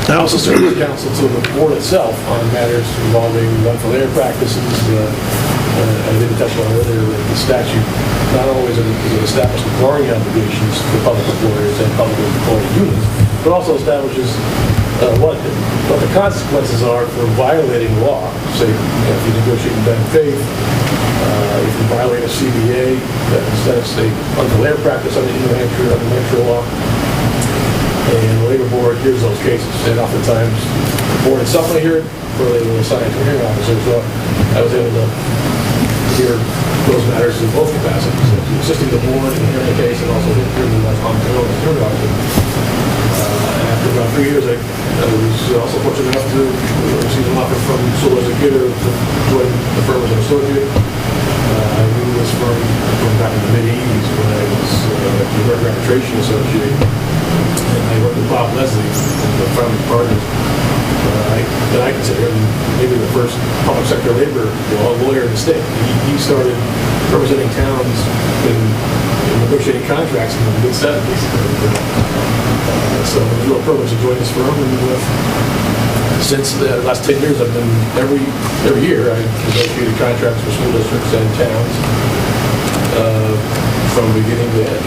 I also serve as counsel to the board itself on matters involving unfair labor practices. I didn't touch on whether the statute not only is it established the bargaining obligations for public employers and public employee unions, but also establishes what the consequences are for violating law. Say, if you negotiate in bad faith, if you violate a CBA, that instead of say unfair labor practice under New Hampshire law. And the labor board hears those cases, and oftentimes the board itself may hear it, or they will assign it to a hearing officer. So I was able to hear those matters in both capacities, assisting the board in hearing the case and also hearing them on the hearing officer. After about 3 years, I was also fortunate enough to receive an offer from Solo Executor to join the firm as an associate. I knew this firm going back in the mid-'80s when I was the American Arbitration Association. And I worked with Bob Leslie, the founding partners, that I consider maybe the first public sector labor lawyer in the state. He started representing towns in negotiating contracts in the mid-'70s. So it was a real privilege to join this firm, and since the last 10 years, I've been every year I've negotiated contracts for school districts and towns from beginning to end,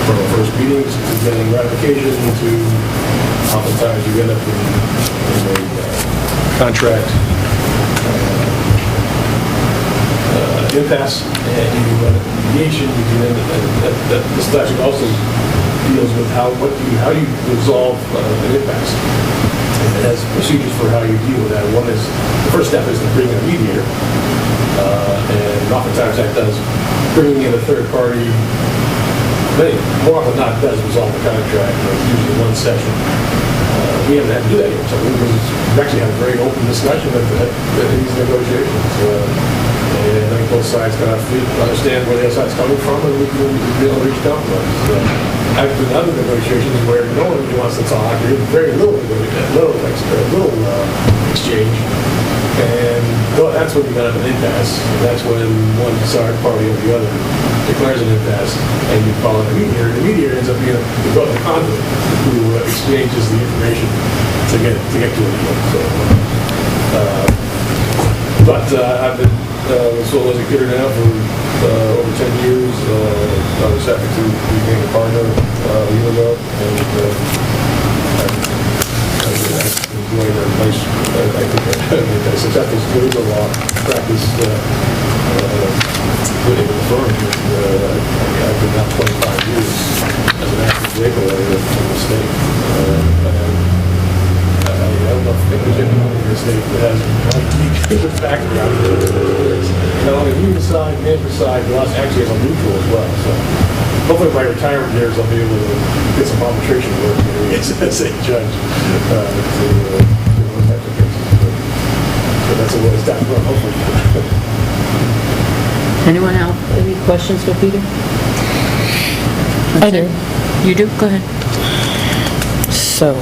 from the first meetings to getting ratification to oftentimes you end up in a contract impasse, and you run a mediation. You can end that this statute also deals with how do you resolve an impasse. And it has procedures for how you deal with that. One is, the first step is to bring in a mediator, and oftentimes that does bringing in a third party. More often than not, does resolve the contract. It's usually one session. We haven't had to do that yet, so we've actually had a very open discussion at these negotiations. And I think both sides kind of understand where the other side's coming from, and we can be able to reach compromise. I've been in other negotiations where no one really wants to talk. There's very little exchange. And that's when you got an impasse. That's when one side party or the other declares an impasse, and you call it a mediator. The mediator ends up being the conduit who exchanges the information to get to a deal. So, I've been with Solo Executor now for over 10 years. I was happy to become a partner a year ago, and I'm enjoying a nice, I think, a successful legal law practice within the firm. I've been now 25 years as an active labor lawyer in the state. I don't know if there's anyone in the state that has a unique background. Not only human side, management side, but also actually as a neutral as well. So hopefully by retirement years I'll be able to get some arbitration work as a judge to those types of cases. So that's a ways down the road, hopefully. Anyone else, any questions for Peter? I do. You do? Go ahead. So,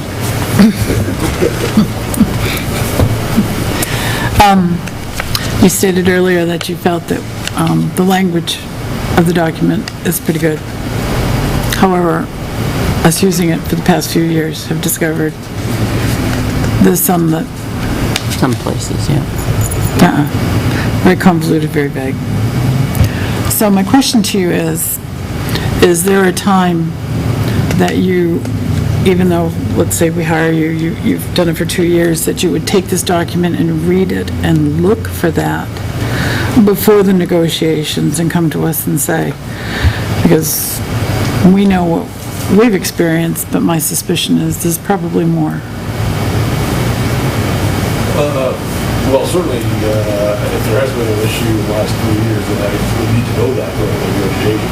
you stated earlier that you felt that the language of the document is pretty good. However, us using it for the past few years have discovered there's some that, Some places, yeah. very convoluted, very vague. So my question to you is there a time that you, even though, let's say we hire you, you've done it for 2 years, that you would take this document and read it and look for that before the negotiations and come to us and say, because we know what we've experienced, but my suspicion is there's probably more. Well, certainly, if there has been an issue in the last 3 years, then I would need to know that during the negotiation.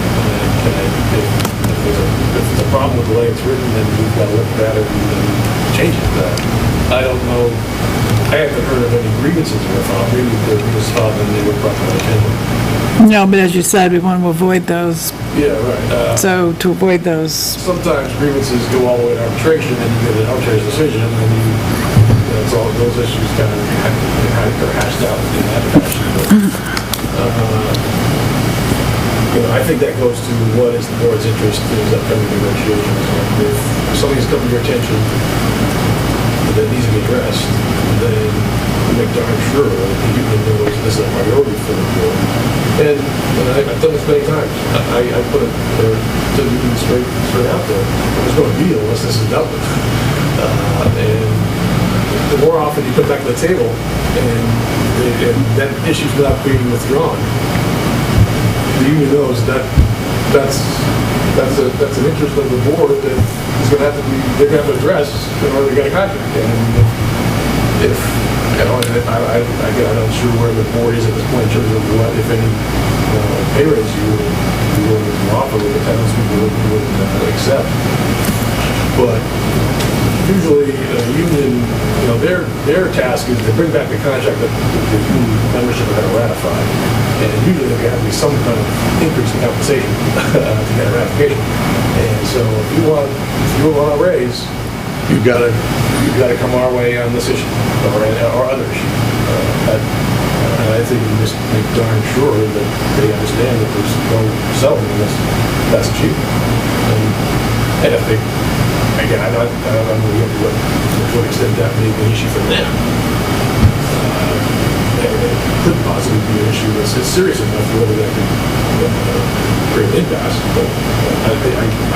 If it's a problem with the way it's written, then we've got to look at it and change it. I don't know. I haven't heard of any grievances that were filed. Maybe the grievances filed and they were brought to my attention. No, but as you said, we want to avoid those. Yeah, right. So to avoid those, Sometimes grievances go all the way to arbitration, and you get an arbitrator's decision, and then that's all, those issues kind of are hashed out in that fashion. But, I think that goes to what is the board's interest in these upcoming negotiations. If something's come to your attention that needs to be addressed, then make darn sure that you know this is a priority for the board. And I've done this many times. I put it there to be straight out there. There's no deal unless this is dealt with. And the more often you come back to the table and that issue's not being withdrawn, the union knows that that's an interest of the board that is gonna have to be, they're gonna have to address in order to get a contract. And if, you know, and again, I'm not sure where the board is at this point in terms of what, if any, pay raise you would offer with the tenants would accept. But usually, union, you know, their task is to bring back the contract that the union membership are going to ratify. And usually there has to be some kind of increase in compensation to get a ratification. And so if you want a raise, you've got to come our way on this issue or other issue. And I think you just make darn sure that they understand that there's no settlement unless that's achieved. And if they, again, I don't know to what extent that may be an issue for them. It could possibly be an issue that's serious enough whether that could create an impasse. But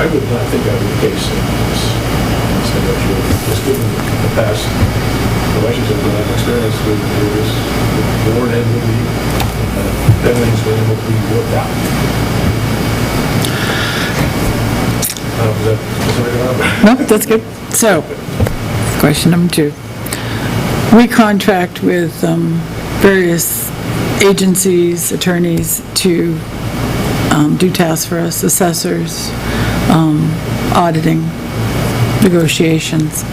I would not think that would be the case in this issue. Just given the past relationship that I've experienced with the board and with everything's been able to be worked out. No, that's good. So, question number 2. We contract with various agencies, attorneys to do tasks for us, assessors, auditing, negotiations.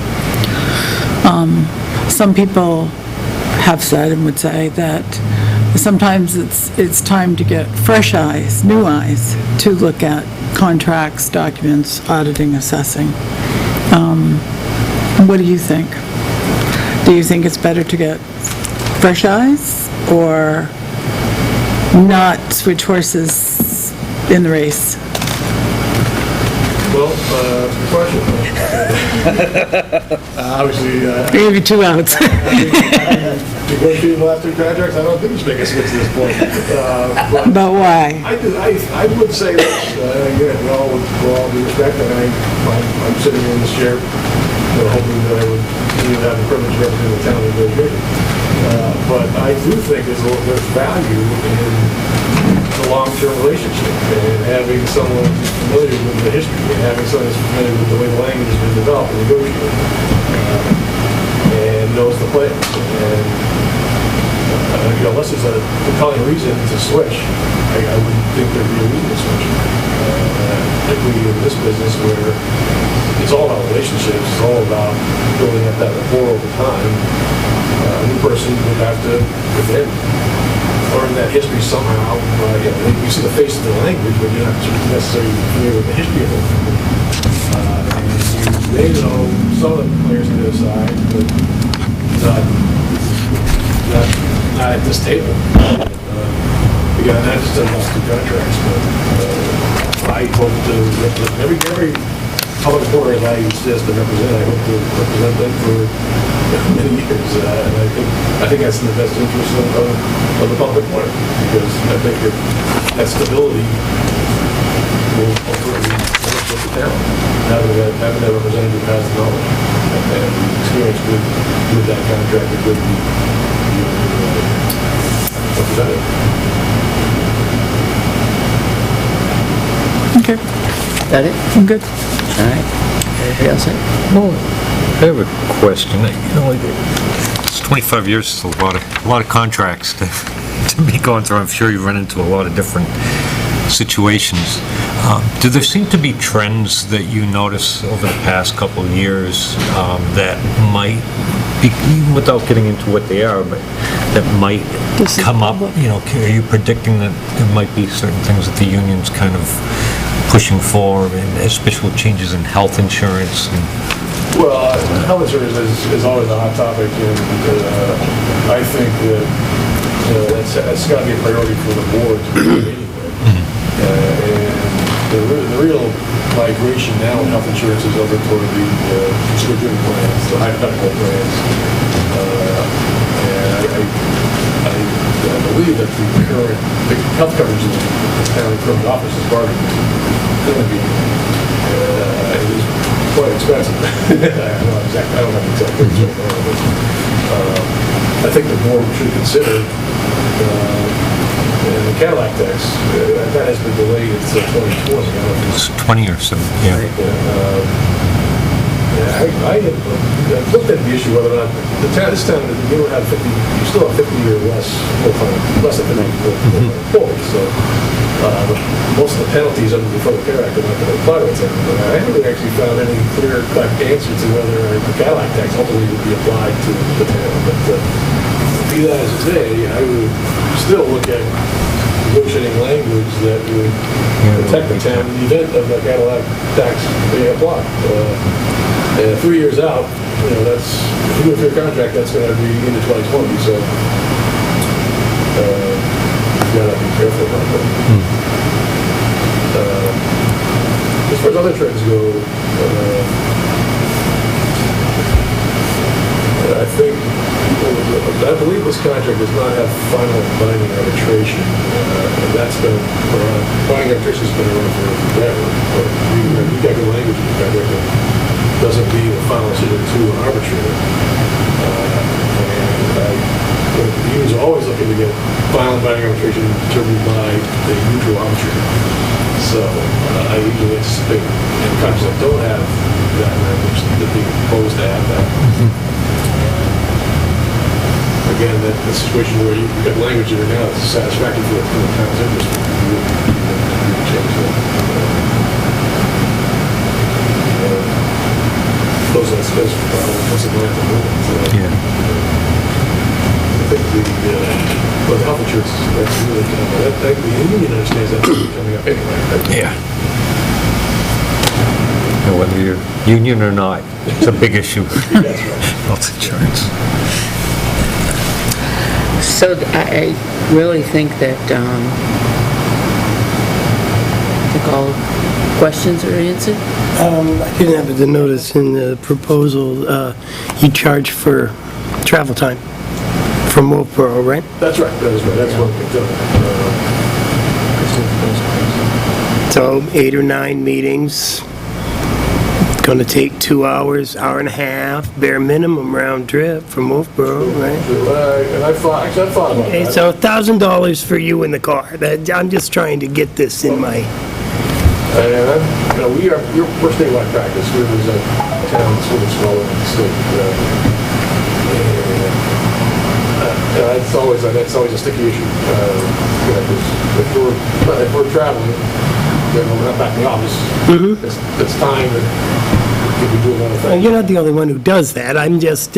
Some people have said and would say that sometimes it's time to get fresh eyes, new eyes, to look at contracts, documents, auditing, assessing. What do you think? Do you think it's better to get fresh eyes or not switch horses in the race? Well, good question. Obviously, Maybe 2 outs. negotiating the last 2 contracts, I don't think it's making a switch at this point. But why? I would say this, again, with all due respect, and I'm sitting in this chair, hoping that I would even have the privilege of representing the town in negotiation. But I do think there's value in the long-term relationship and having someone familiar with the history and having someone who's familiar with the way the language has been developed and negotiated and knows the players. And unless there's a compelling reason to switch, I wouldn't think there'd be a reason to switch. Particularly in this business where it's all about relationships, it's all about building up that rapport over time. A new person would have to, again, learn that history somehow. You see the face of the language, but you're not necessarily familiar with the history of it. And you may know some of the players on the other side, but not at this table. Again, not just about 2 contracts, but I hope to represent every public board as I exist to represent. I hope to represent them for many years, and I think that's in the best interest of the public board, because I think that stability will ultimately benefit the town. Having that representative who has the knowledge and the experience with that contract and with the representative. Okay, That it? I'm good. All right. Everybody else? Well, I have a question. It's 25 years, it's a lot of contracts to be going through. I'm sure you run into a lot of different situations. Do there seem to be trends that you notice over the past couple of years that might be, even without getting into what they are, but that might come up? Are you predicting that there might be certain things that the union's kind of pushing for, and especially changes in health insurance? Well, health insurance is always a hot topic, and I think that that's got to be a priority for the board to do anyway. And the real migration now in health insurance is over toward the prescription plans, the high deductible plans. And I believe that the current health coverage in the town current office is going to be at least quite expensive. I don't have the exact figures, but I think the board should consider And the Cadillac tax, that has been delayed until 2020. I don't know if It's 20 or so, yeah. I had looked at the issue whether or not this town, you don't have 50, you still have 50 or less full-time, less than 50 full-time employees, so most of the penalties under the Affordable Care Act are not going to apply to the town. But I haven't actually found any clear-cut answer to whether the Cadillac tax ultimately would be applied to the town. But be that as it may, I would still look at negotiating language that would protect the town in the event of the Cadillac tax being applied. And 3 years out, that's, if you go through a contract, that's going to be into 2020, so you got to be careful about that. As far as other trends go, I believe this contract does not have final binding arbitration, and that's been around, binding arbitration has been around forever, but you got good language in the contract that doesn't mean the final decision to an arbitrator. The unions are always looking to get final binding arbitration determined by the neutral arbitrator. So I usually anticipate in contracts that don't have that language that they propose to have that. Again, that's the situation where you've got language in there now that's satisfactory for the town's interest. You would change that. Those are the special problems, what's it going to move? Yeah. I think the health insurance, that's really the union understands that's really coming up anyway. Yeah. And whether you're union or not, it's a big issue. That's right. Health insurance. So I really think that, I think all questions are answered. I didn't have the notice in the proposal, you charge for travel time from Wolfboro, right? That's right, that is right, that's one thing. So 8 or 9 meetings, gonna take 2 hours, hour and a half, bare minimum round trip from Wolfboro, right? And I thought about Okay, that. so $1,000 for you in the car. I'm just trying to get this in my, And we're statewide practice, we're a town that's sort of smaller than the state. That's always a sticky issue. If we're traveling, then we're not back in the office. It's time that we could do another thing. you're not the only one who does that. I'm just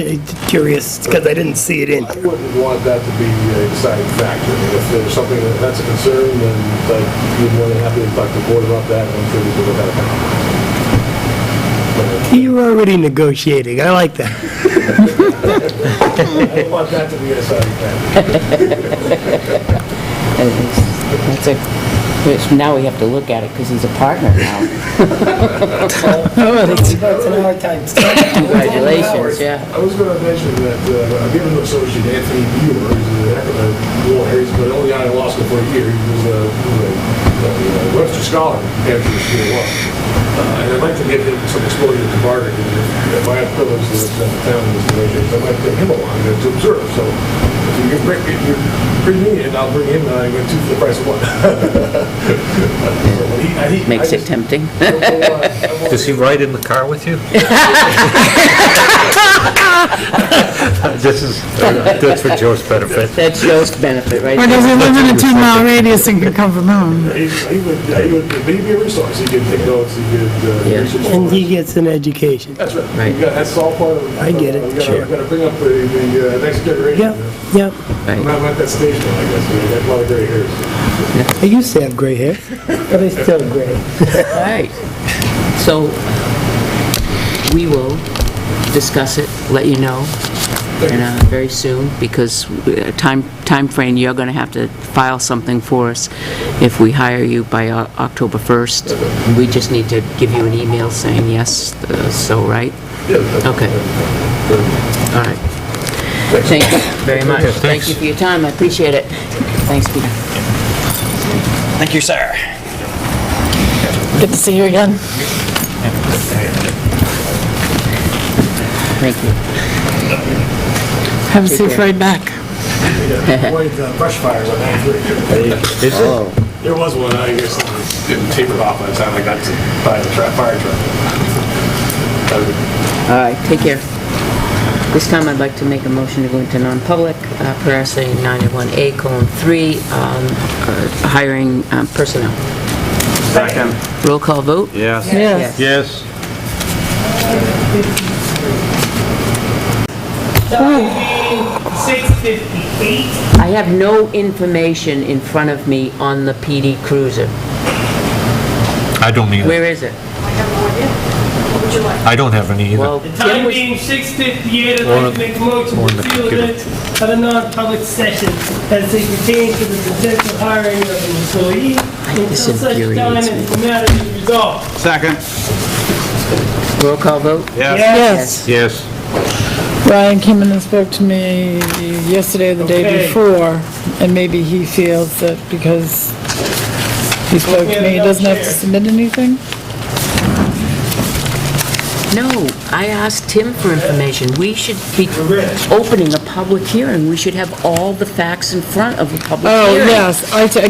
curious, because I didn't see it in. I wouldn't want that to be a deciding factor. I mean, if there's something that's a concern, then I'd be more than happy to talk to the board about that, and I'm sure we can look at it. You're already negotiating. I like that. I don't want that to be a deciding factor. Now we have to look at it because he's a partner now. That's an hard time. Congratulations, yeah. I was going to mention that I've given an associate, Anthony Mueller, who's a heck of a lawyer, he's been only out of law school for a year. He was a Webster Scholar at Hampshire School of Law. And I'd like to give him some exposure to bargaining. If I had the privilege to represent the town in this negotiation, I might bring him along to observe. So if you bring me in, I'll bring him and I go 2 for the price of 1. Makes it tempting. Does he ride in the car with you? That's for Joe's benefit. That's Joe's benefit, right? Or does he live in a 2-mile radius and can come from home? He would be a resource. He could take notes, he could research. And he gets an education. That's right. Right. That's all part of. I get it. We've got to bring up the next generation. Yep. I'm not at that stage now, I guess. I got a lot of gray hairs. I used to have gray hair, but I still have gray. All right. So we will discuss it, let you know, and very soon, because time frame, you're going to have to file something for us if we hire you by October 1st. We just need to give you an email saying yes, so, right? Okay. All right. Thank you very much. Yeah, Thank thanks. you for your time, I appreciate it. Thanks, Peter. Thank you, sir. Good to see you again. Thank you. Have a safe ride back. Avoid brush fires on 93. Is it? There was one, I guess, it didn't taper off by the time I got to buy the fire truck. That was good. All right, take care. This time I'd like to make a motion to go into non-public, per RSA 91A:3, hiring personnel. Second. Roll call vote? Yes. Yes. Yes. Time being 6:58. I have no information in front of me on the PD Cruiser. I don't either. Where is it? I have no idea. What would you like? I don't have any either. Well, The Tim time was... being 6:58, I'd Or- like to make a motion or to the seal the computer. minutes of a non-public session as they pertain to the potential hiring of an employee until This such time infuriates as me. the matter is resolved. Second. Roll call vote? Yes. Yes. Yes. Ryan came in and spoke to me yesterday or the day Okay. before, and maybe he feels that because he spoke to me, he doesn't have to submit anything? No, I asked Tim for information. We should be opening a public hearing. We should have all the facts in front of a public Oh, hearing. yes,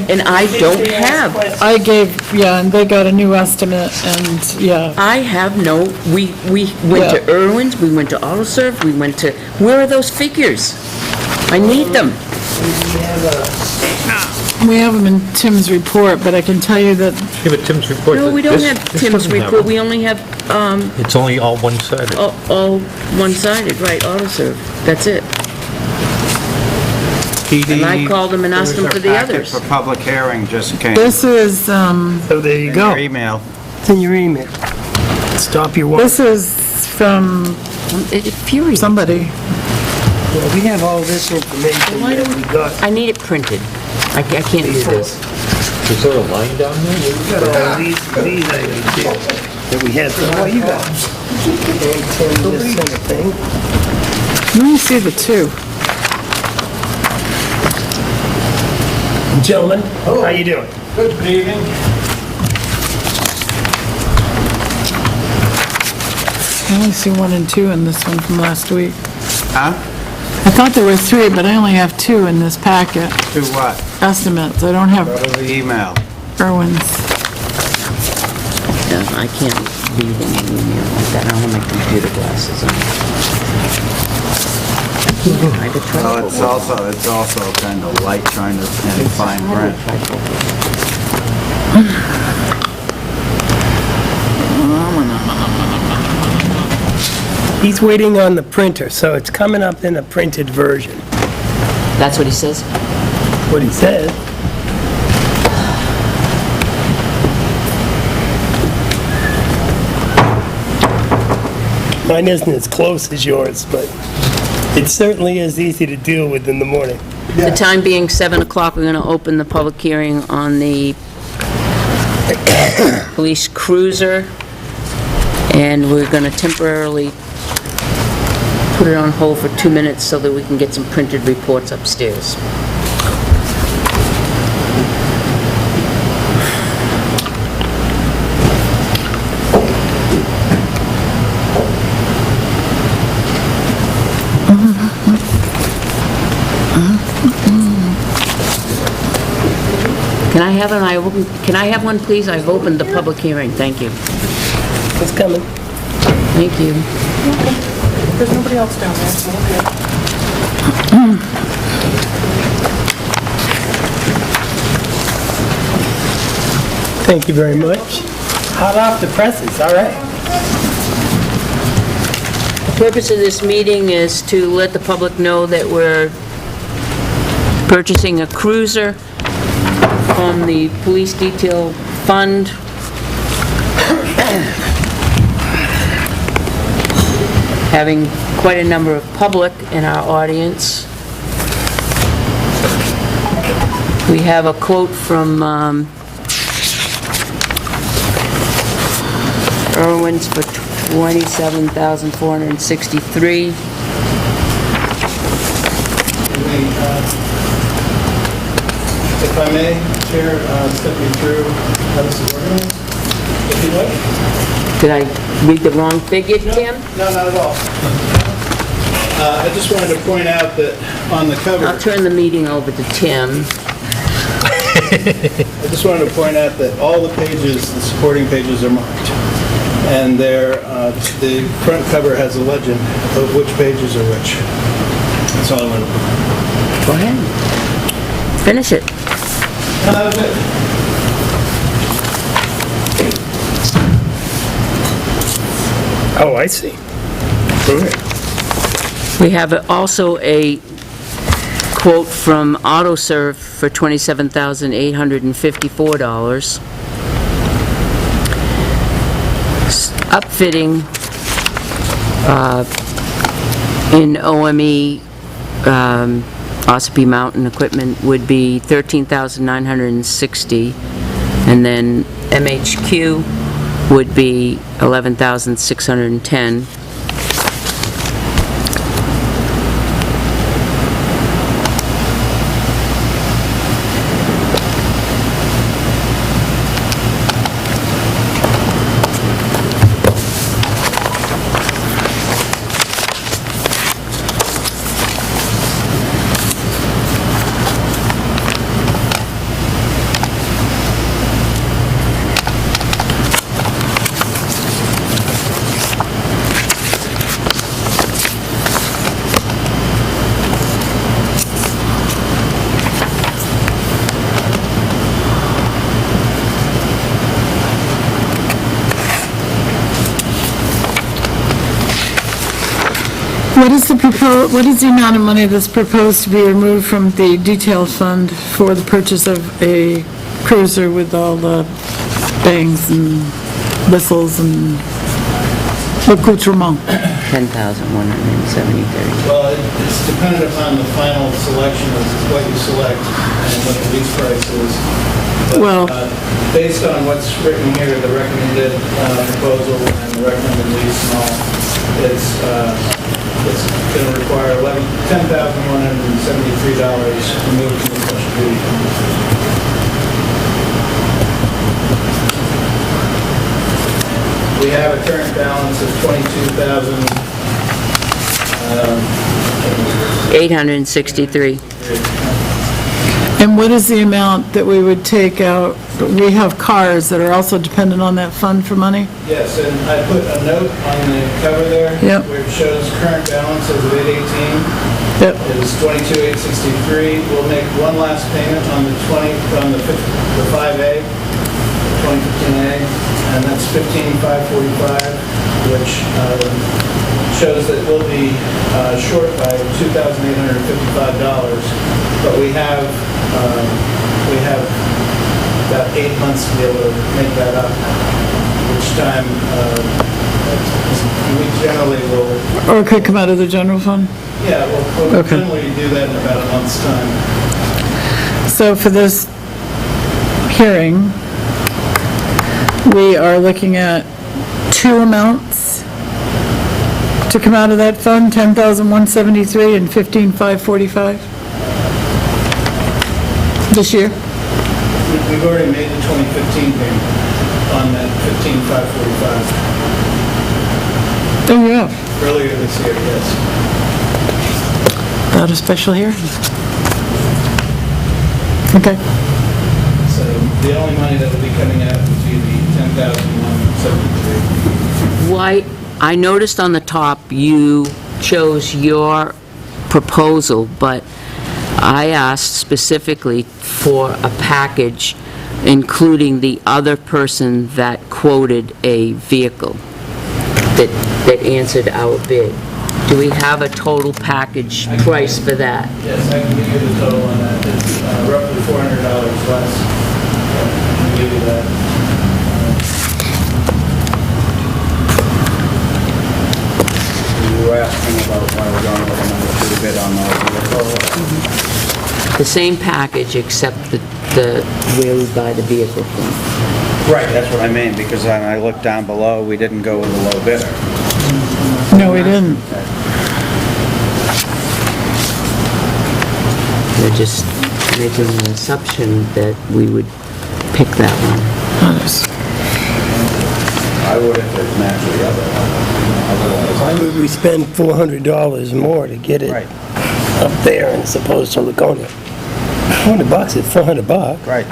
And I don't have. I gave, yeah, and they got a new estimate, and, yeah. I have no, we went to Yeah. Irwin's, we went to AutoServe, we went to, where are those figures? I need them. We have them in Tim's report, but I can tell you that, Yeah, but Tim's report. No, we don't this- have this Tim's doesn't have report. it. We only have, It's only all one-sided. all one-sided, right, AutoServe. That's it. And I called them and asked them for the Packet others. for public hearing just came. this is, So there you In go. your email. It's in your email. Stop your work. this is from It infuriates. somebody. Well, we have all this information Why that don't we got. I need it printed. I can't do this. Is there a line down there? We got all these items here that we had. Oh, you got. And Tim just sent a thing. Let me see the two. Gentlemen, how you doing? Good evening. I only see 1 and 2 in this one from last week. Huh? I thought there were 3, but I only have 2 in this packet. To what? Estimates. I don't have Go to the email. Irwin's. No, I can't read an email like that. I don't have my computer glasses on. I could try Well, to- it's also kind of light trying to, and fine print. He's waiting on the printer, so it's coming up in a printed version. That's what he says? What he said. Mine isn't as close as yours, but it certainly is easy to deal with in the morning. The time being 7 o'clock, we're going to open the public hearing on the police cruiser, and we're going to temporarily put it on hold for 2 minutes so that we can get some printed reports upstairs. Can I have one, please? I've opened the public hearing. Thank you. It's coming. Thank you. There's nobody else down there, so we're good. Thank you very much. Hot off the presses, all right. The purpose of this meeting is to let the public know that we're purchasing a cruiser from the police detail fund. Having quite a number of public in our audience. We have a quote from Irwin's for $27,463. If I may, Chair, step me through how this is organized, if you like. Did I read the wrong figure, Tim? No, not at all. I just wanted to point out that on the cover... I'll turn the meeting over to Tim. I just wanted to point out that all the pages, the supporting pages are marked. And the front cover has a legend of which pages are which. That's all I wanted to point out. Go ahead. Finish it. That was it. Oh, I see. Go ahead. We have also a quote from AutoServe for $27,854. Upfitting in OME, Ossipee Mountain Equipment would be $13,960, and then MHQ would be $11,610. What is the amount of money that's proposed to be removed from the detail fund for the purchase of a cruiser with all the bangs and whistles and accoutrement? $10,170. Well, it's dependent upon the final selection of what you select and what the lease price is. But, Well- based on what's written here, the recommended proposal and the recommended lease and all, it's going to require $10,173 removed from the special duty fund. We have a current balance of $863. And what is the amount that we would take out? We have cars that are also dependent on that fund for money? Yes, and I put a note on the cover there. Yep. Where it shows current balance as of 8/18. Yep. It is $22,863. We'll make one last payment on the 5A, 2015A, and that's $15,545, which shows that we'll be short by $2,855, but we have about 8 months to be able to make that up, which time we generally will, Or it could come out of the general fund? yeah, we'll Okay. generally do that in about a month's time. So for this hearing, we are looking at two amounts to come out of that fund, $10,173 and $15,545 this year? We've already made the 2015 payment on that $15,545 Oh, yeah, earlier this year, yes. without a special hearing. Okay. So the only money that will be coming out would be the $10,173. Why, I noticed on the top you chose your proposal, but I asked specifically for a package including the other person that quoted a vehicle that answered our bid. Do we have a total package price for that? Yes, I can give you the total on that. It's roughly $400 less. I can give you that. You were asking about why we're going with another bid on those. The same package except the where we buy the vehicle from. Right, that's what I mean, because when I looked down below, we didn't go with a low bidder. No, we didn't. They're just making an assumption that we would pick that one. I would if it matched the other one. Otherwise, I Why would we spend $400 more to get it Right. up there as opposed to Laconia? $400 is $400. Right.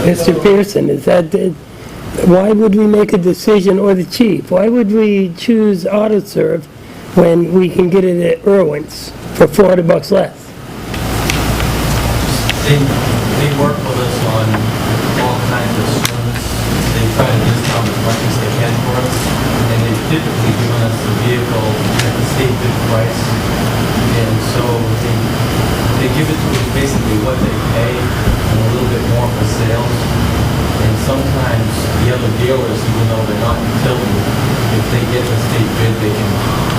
Mr. Pearson, is that, why would we make a decision, or the chief, why would we choose AutoServe when we can get it at Irwin's for $400 less? They work with us on all kinds of service. They try to discount as much as they can for us, and they've typically given us the vehicle at the state bid price. And so they give it to us basically what they pay and a little bit more for sales. And sometimes the other dealers, even though they're not in Tilton, if they get the state bid, they can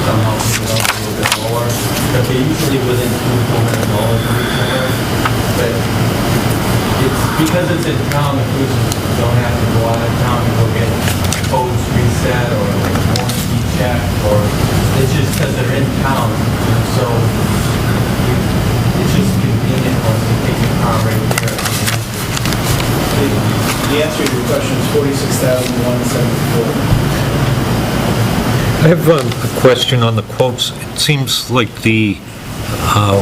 somehow pick it up a little bit lower. But they're usually within $200 or $400 of each other. But it's because it's in town, the cruisers don't have to go out of town to go get codes reset or warranty checked, or it's just because they're in town. And so it's just convenient for us to take the car right here. The answer to your question is $46,174. I have a question on the quotes. It seems like the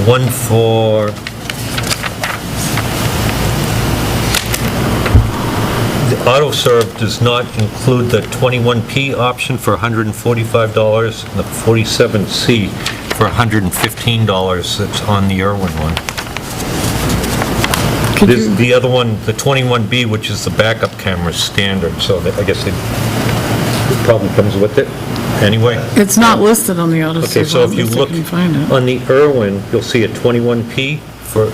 one for the AutoServe does not include the 21P option for $145 and the 47C for $115 that's on the Irwin one. The other one, the 21B, which is the backup camera, is standard, so I guess it probably comes with it anyway. It's not listed on the AutoServe. Okay, so if you unless I look can find it. on the Irwin, you'll see a 21P for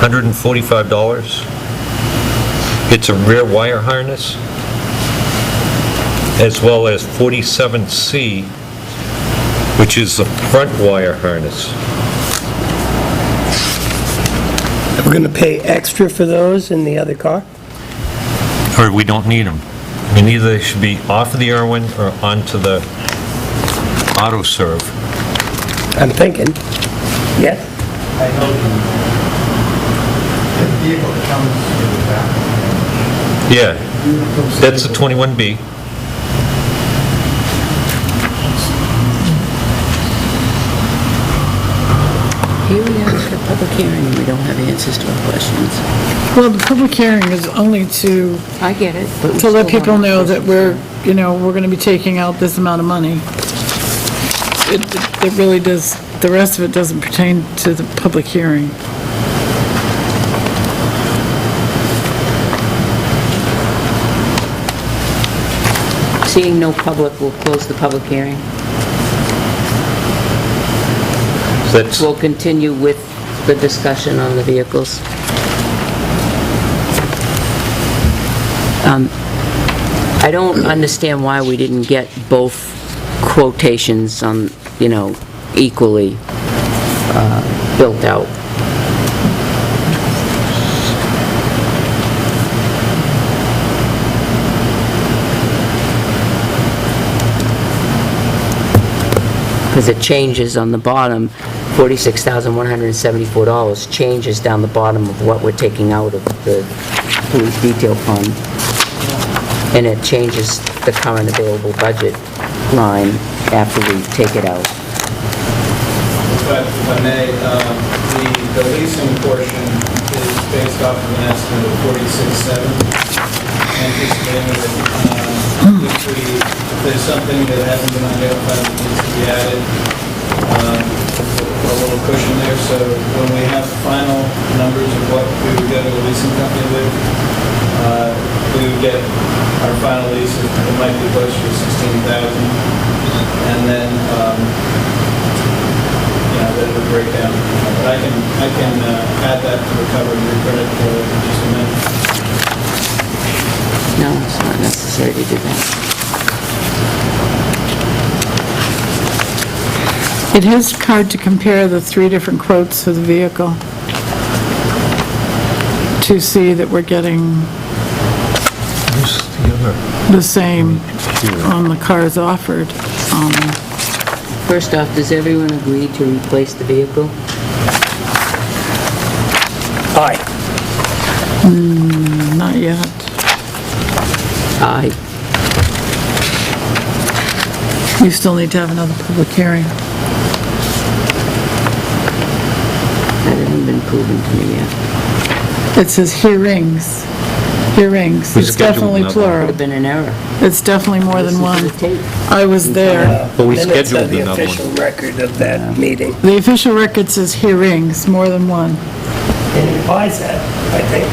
$145. It's a rear wire harness, as well as 47C, which is the front wire harness. We're going to pay extra for those in the other car? Or we don't need them. I mean, either they should be off of the Irwin or onto the AutoServe. I'm thinking, yes. I know the vehicle that comes with the back. Yeah, that's the 21B. Here we are at a public hearing, and we don't have answers to our questions. Well, the public hearing is only to I get it, but we let still people want know that answers. we're going to be taking out this amount of money. It really does, the rest of it doesn't pertain to the public hearing. Seeing no public, we'll close the public hearing. That's, We'll continue with the discussion on the vehicles. I don't understand why we didn't get both quotations on, equally built out. Because it changes on the bottom, $46,174 changes down the bottom of what we're taking out of the police detail fund. And it changes the current available budget line after we take it out. But if I may, the leasing portion is based off of an estimate of 46.7. Anticipating that if there's something that hasn't been identified that needs to be added, a little cushion there, so when we have final numbers of what we would go to a leasing company with, we would get our final lease, it might be closer to 16,000, and then, that would break down. But I can add that to the cover and reprint it for just a minute. No, it's not necessary to do that. It is hard to compare the three different quotes for the vehicle to see that we're getting where's the other? the same on the cars offered. First off, does everyone agree to replace the vehicle? Aye. Not yet. Aye. You still need to have another public hearing. That hasn't been proven to me yet. It says hearings. Hearings. We It's scheduled definitely another. Could plural. have been an error. It's definitely more than one. Listen to the tape. I was there. But we Minutes of scheduled the another one. official record of that meeting. The official record says hearings, more than one. And it implies that, I think.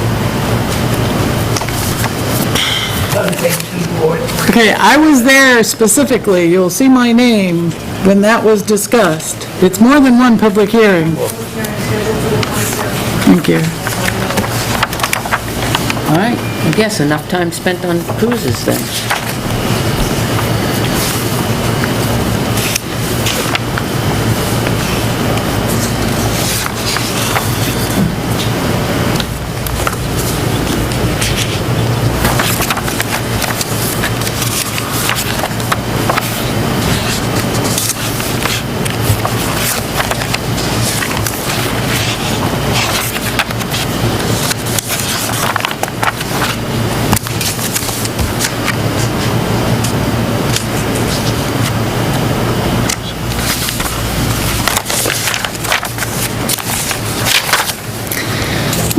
Doesn't take keyboard. Okay, I was there specifically. You'll see my name when that was discussed. It's more than one public hearing. Public hearing scheduled for the 27th. Thank you. All right, I guess enough time spent on cruises then.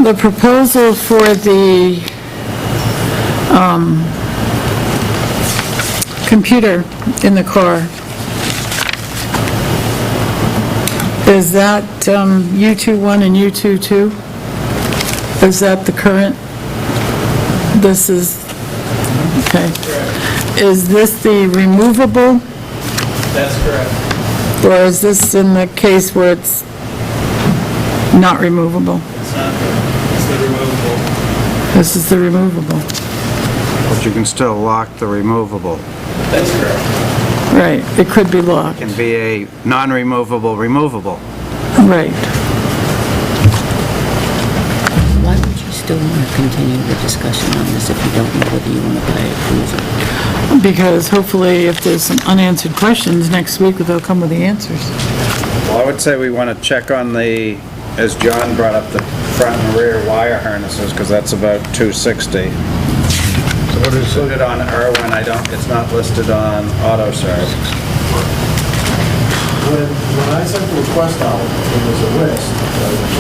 The proposal for the computer in the car, is that U21 and U22? Is that the current? This is, okay. Is this the removable, That's correct. or is this in the case where it's not removable? It's not, it's the removable. This is the removable. But you can still lock the removable. That's correct. Right, it could be locked, It can be a non-removable removable. right. Why would you still want to continue the discussion on this if you don't know whether you want to buy a cruiser? Because hopefully if there's some unanswered questions next week, they'll come with the answers. Well, I would say we want to check on the, as John brought up, the front and rear wire harnesses, because that's about $260. So what is it? Included on Irwin, it's not listed on AutoServe. When I sent the request out, it was a list,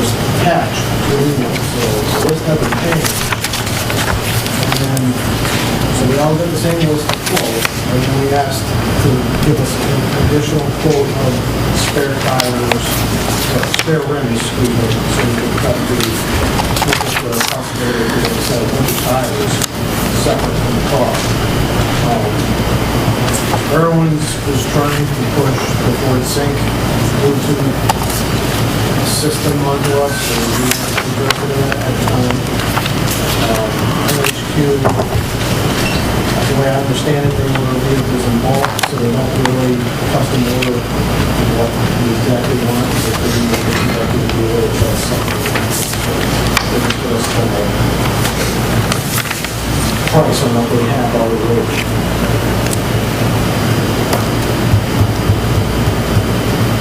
just attached to the email, so the list hasn't changed. And then, so we all got the same list of quotes, and then we asked to give us an additional quote of spare tires, spare rims, so we could cut the, for the possibility of doing a set of winter tires separate from the car. Irwin's is trying to push the Ford Sync Bluetooth system onto us, so we drifted it at the time. NHQ, the way I understand it, they want to leave this in bulk, so they don't really custom order what we exactly want, so they can make it exactly the deal, it does something. They just put us kind of price on what they have already.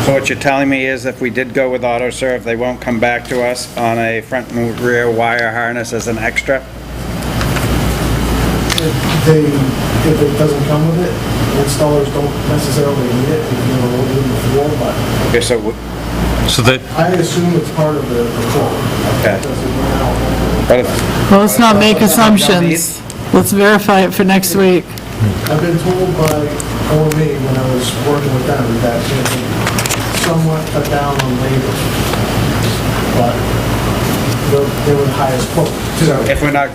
So what you're telling me is if we did go with AutoServe, they won't come back to us on a front and rear wire harness as an extra? If it doesn't come with it, installers don't necessarily need it, if you never ordered it before, but Okay, so, So that, I assume it's part of the quote. Okay. Because it went out. but if, Well, let's not make assumptions. Let's verify it for next week. I've been told by OME when I was working with them that they can somewhat cut down on labor, but they were the highest quote. if we're not,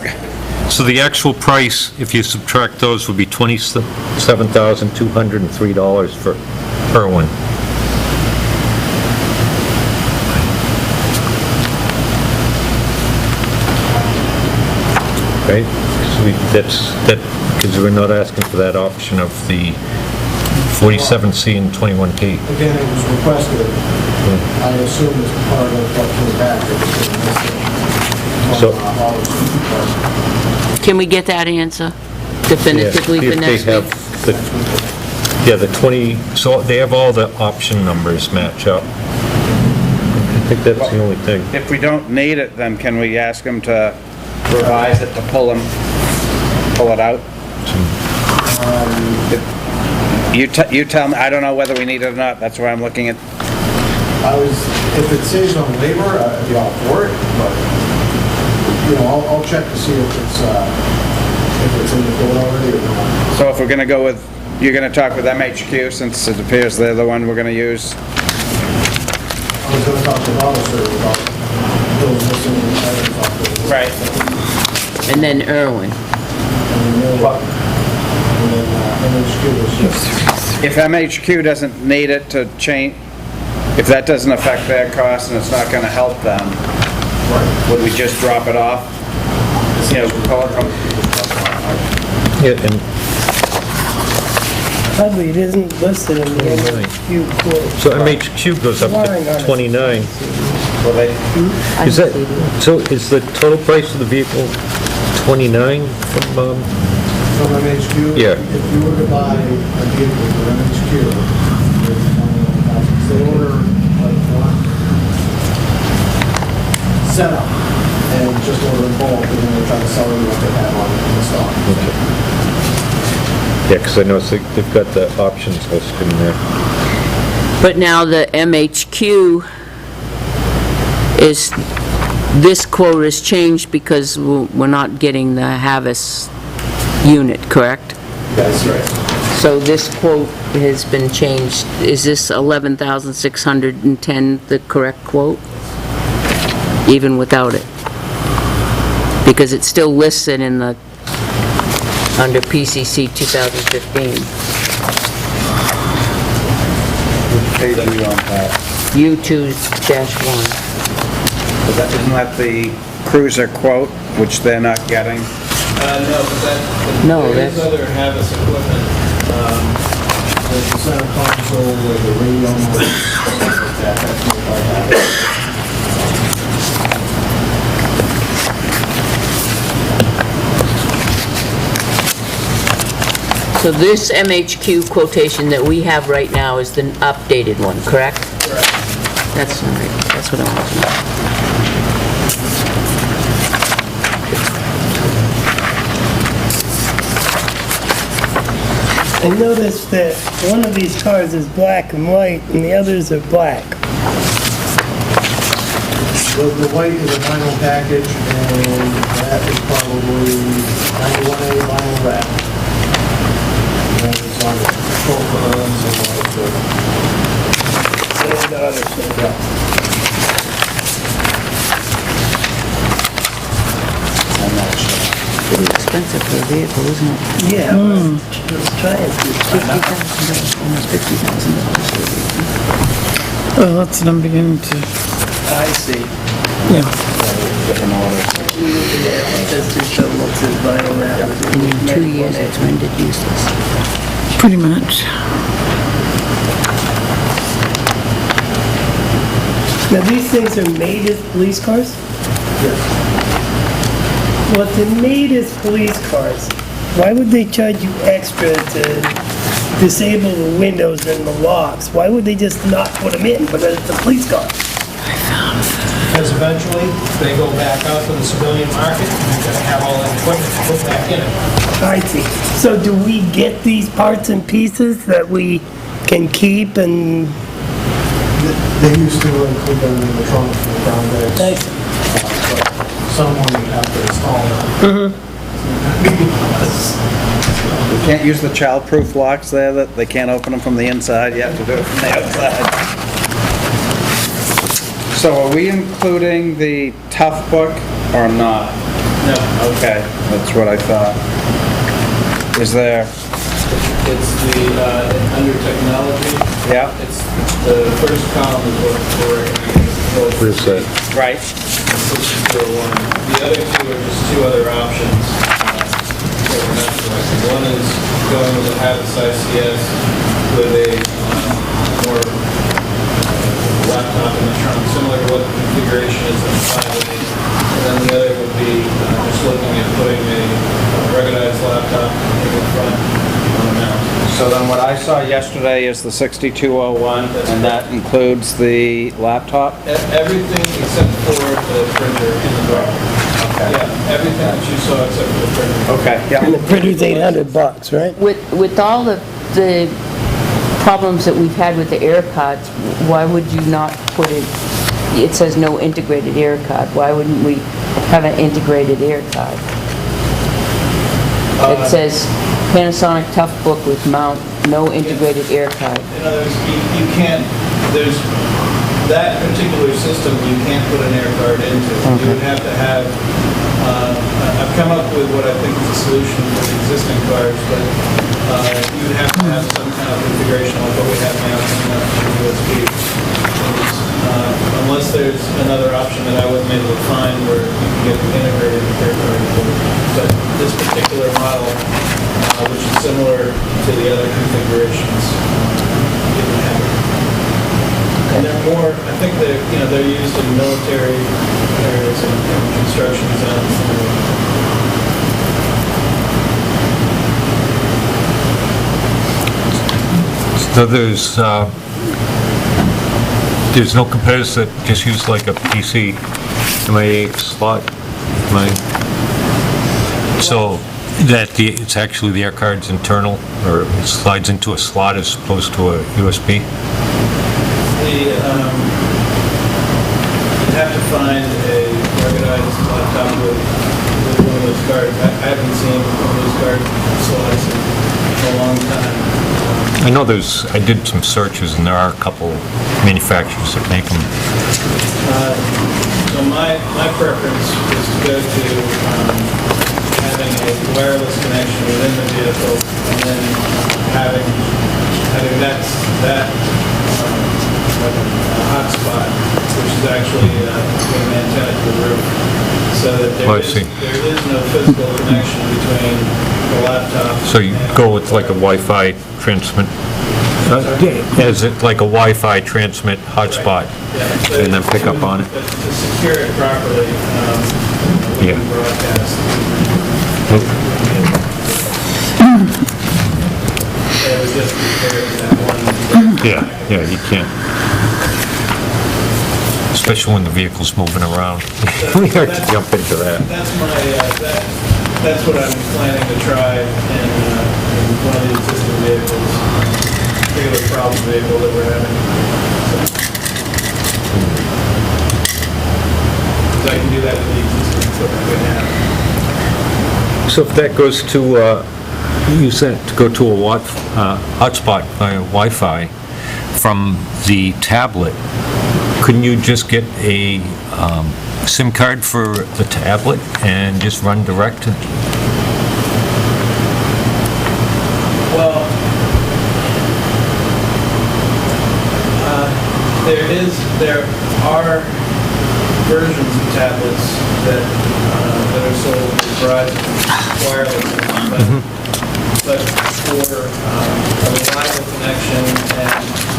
so the actual price, if you subtract those, would be $27,203 for Irwin. Right? So because we're not asking for that option of the 47C and 21P. Again, it was requested, I assume it's part of what came back. It was missing from, So- ours. Can we get that answer definitively Yeah, for if next they week? have the- Yeah, the 20, so they have all the option numbers match up. I think that's the only thing. if we don't need it, then can we ask them to revise it to pull it out? You tell me, I don't know whether we need it or not, that's why I'm looking at, if it saves on labor, I'd be all for it, but, you know, I'll check to see if it's in the code already or not. so if we're gonna go with, you're gonna talk with MHQ, since it appears they're the one we're gonna use? I was gonna talk to the officer about those missing items off the list. Right. And then Irwin. And then MHQ was just, If MHQ doesn't need it to change, if that doesn't affect their cost and it's not gonna help them, would we just drop it off? You know, call it from, Yeah, and Oddly, it isn't listed in the MHQ quote. so MHQ goes up to 29. well, they, Is that, so is the total price of the vehicle 29 from, from MHQ? Yeah. If you were to buy a vehicle from MHQ, they order like one setup and just order in bulk, and then they try to sell you what they have on the stock. yeah, because I noticed they've got the options listed in there. But now the MHQ is, this quote is changed because we're not getting the Havas unit, correct? That's right. So this quote has been changed. Is this 11,610 the correct quote? Even without it? Because it's still listed in the, under PCC 2015. page are you on that? U2-1. Isn't that the cruiser quote, which they're not getting? No, but that, No, there is that's- other Havas equipment. There's the center console, with the radio, stuff like that, that's what I have. So this MHQ quotation that we have right now is the updated one, correct? Correct. That's all right, that's what I want to know. I noticed that one of these cars is black and white, and the others are black. The white is a vinyl package, and that is probably 91A vinyl wrap. And it's on the control arms and all And the other side. Pretty expensive for a vehicle, isn't it? Yeah, let's try it. $50,000, almost $50,000. Well, that's what I'm beginning to, I see. yeah. Different order. That's just the looks of vinyl wrap. And in 2 years, it's rendered useless. Pretty much. Now, these things are made as police cars? Well, if they're made as police cars, why would they charge you extra to disable the windows and the locks? Why would they just not put them in, because it's a police car? Because eventually, they go back out to the civilian market, and you're gonna have all that equipment put back in it. I see. So do we get these parts and pieces that we can keep and... They used to include them in the trunk for the ground bags. Thanks. Someone would have to install them. You can't use the child-proof locks there, that they can't open them from the inside, you have to do it from the outside. So are we including the tough book or not? No, Okay, that's what I thought. Is there, it's the, under technology, yeah, it's, the first column is what we're recommending. Where's that? right, 6201. The other two are just two other options that we're not selecting. One is going with a Havas ICS with a more laptop in the trunk, similar to what the configuration is in the 580. And then the other would be just looking at putting a ruggedized laptop in the front on a mount. so then what I saw yesterday is the 6201, and that includes the laptop? Everything except for the printer in the drawer. Yeah, everything that you saw except for the printer. Okay, yeah. And the printer's $800, right? With all the problems that we've had with the air cards, why would you not put it says no integrated air card, why wouldn't we have an integrated air card? It says Panasonic Toughbook with mount, no integrated air card. In other words, you can't, there's, that particular system, you can't put an air card into. You would have to have, I've come up with what I think is a solution for the existing cards, but you would have to have some kind of integration like what we have now coming up from USB. Unless there's another option that I wasn't able to find where you can get the integrated air card. But this particular model, which is similar to the other configurations, didn't have it. And they're more, I think they're used in military areas and construction zones. So there's no competitors that just use like a PC MIA slot? So that it's actually the air card's internal, or it slides into a slot as opposed to a USB? You'd have to find a organized laptop with one of those cards. I haven't seen one of those card slots in a long time. I know I did some searches, and there are a couple manufacturers that make them. So my preference is to go to having a wireless connection within the vehicle, and then having that like a hotspot, which is actually an antenna to the roof, so that there is no physical connection between the laptop. So you go with like a Wi-Fi transmit, as it like a Wi-Fi transmit hotspot, Yeah, and then pick up on it. But to secure it properly, we Yeah. can broadcast. It was just prepared for that one. Yeah, you can't. Especially when the vehicle's moving around. We have to jump into that. That's what I'm planning to try in one of the existing vehicles, particular problem vehicle that we're having. So I can do that with the existing equipment we have. So if that goes to, use that to go to a hotspot via Wi-Fi from the tablet, couldn't you just get a SIM card for the tablet and just run direct? Well, there are versions of tablets that are sold with Verizon wireless, but for a reliable connection and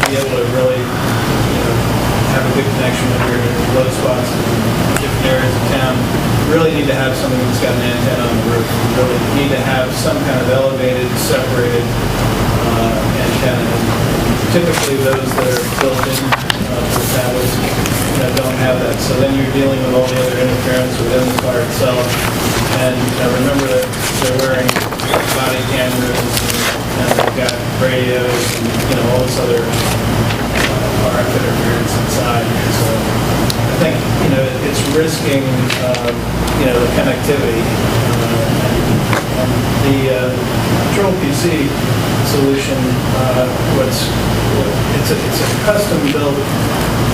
be able to really, have a good connection when you're in low spots in different areas of town, you really need to have something that's got an antenna on the roof. You really need to have some kind of elevated, separated antenna. Typically, those that are built in for tablets don't have that. So then you're dealing with all the other interference within the car itself. And remember that they're wearing body cameras and they've got radios and all this other RF interference inside. So I think it's risking the connectivity. The Control PC solution, it's a custom built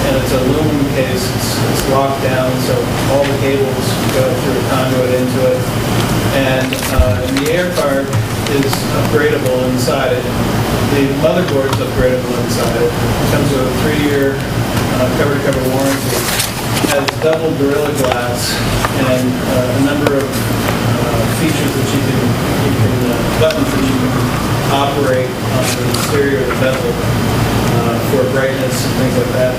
and it's a aluminum case. It's locked down, so all the cables go through a conduit into it. And the air card is upgradable inside it. The motherboard's upgradable inside it. It comes with a 3-year cover-to-cover warranty. It has double Gorilla Glass and a number of features that you can buttons that you can operate on the exterior of the bezel for brightness and things like that.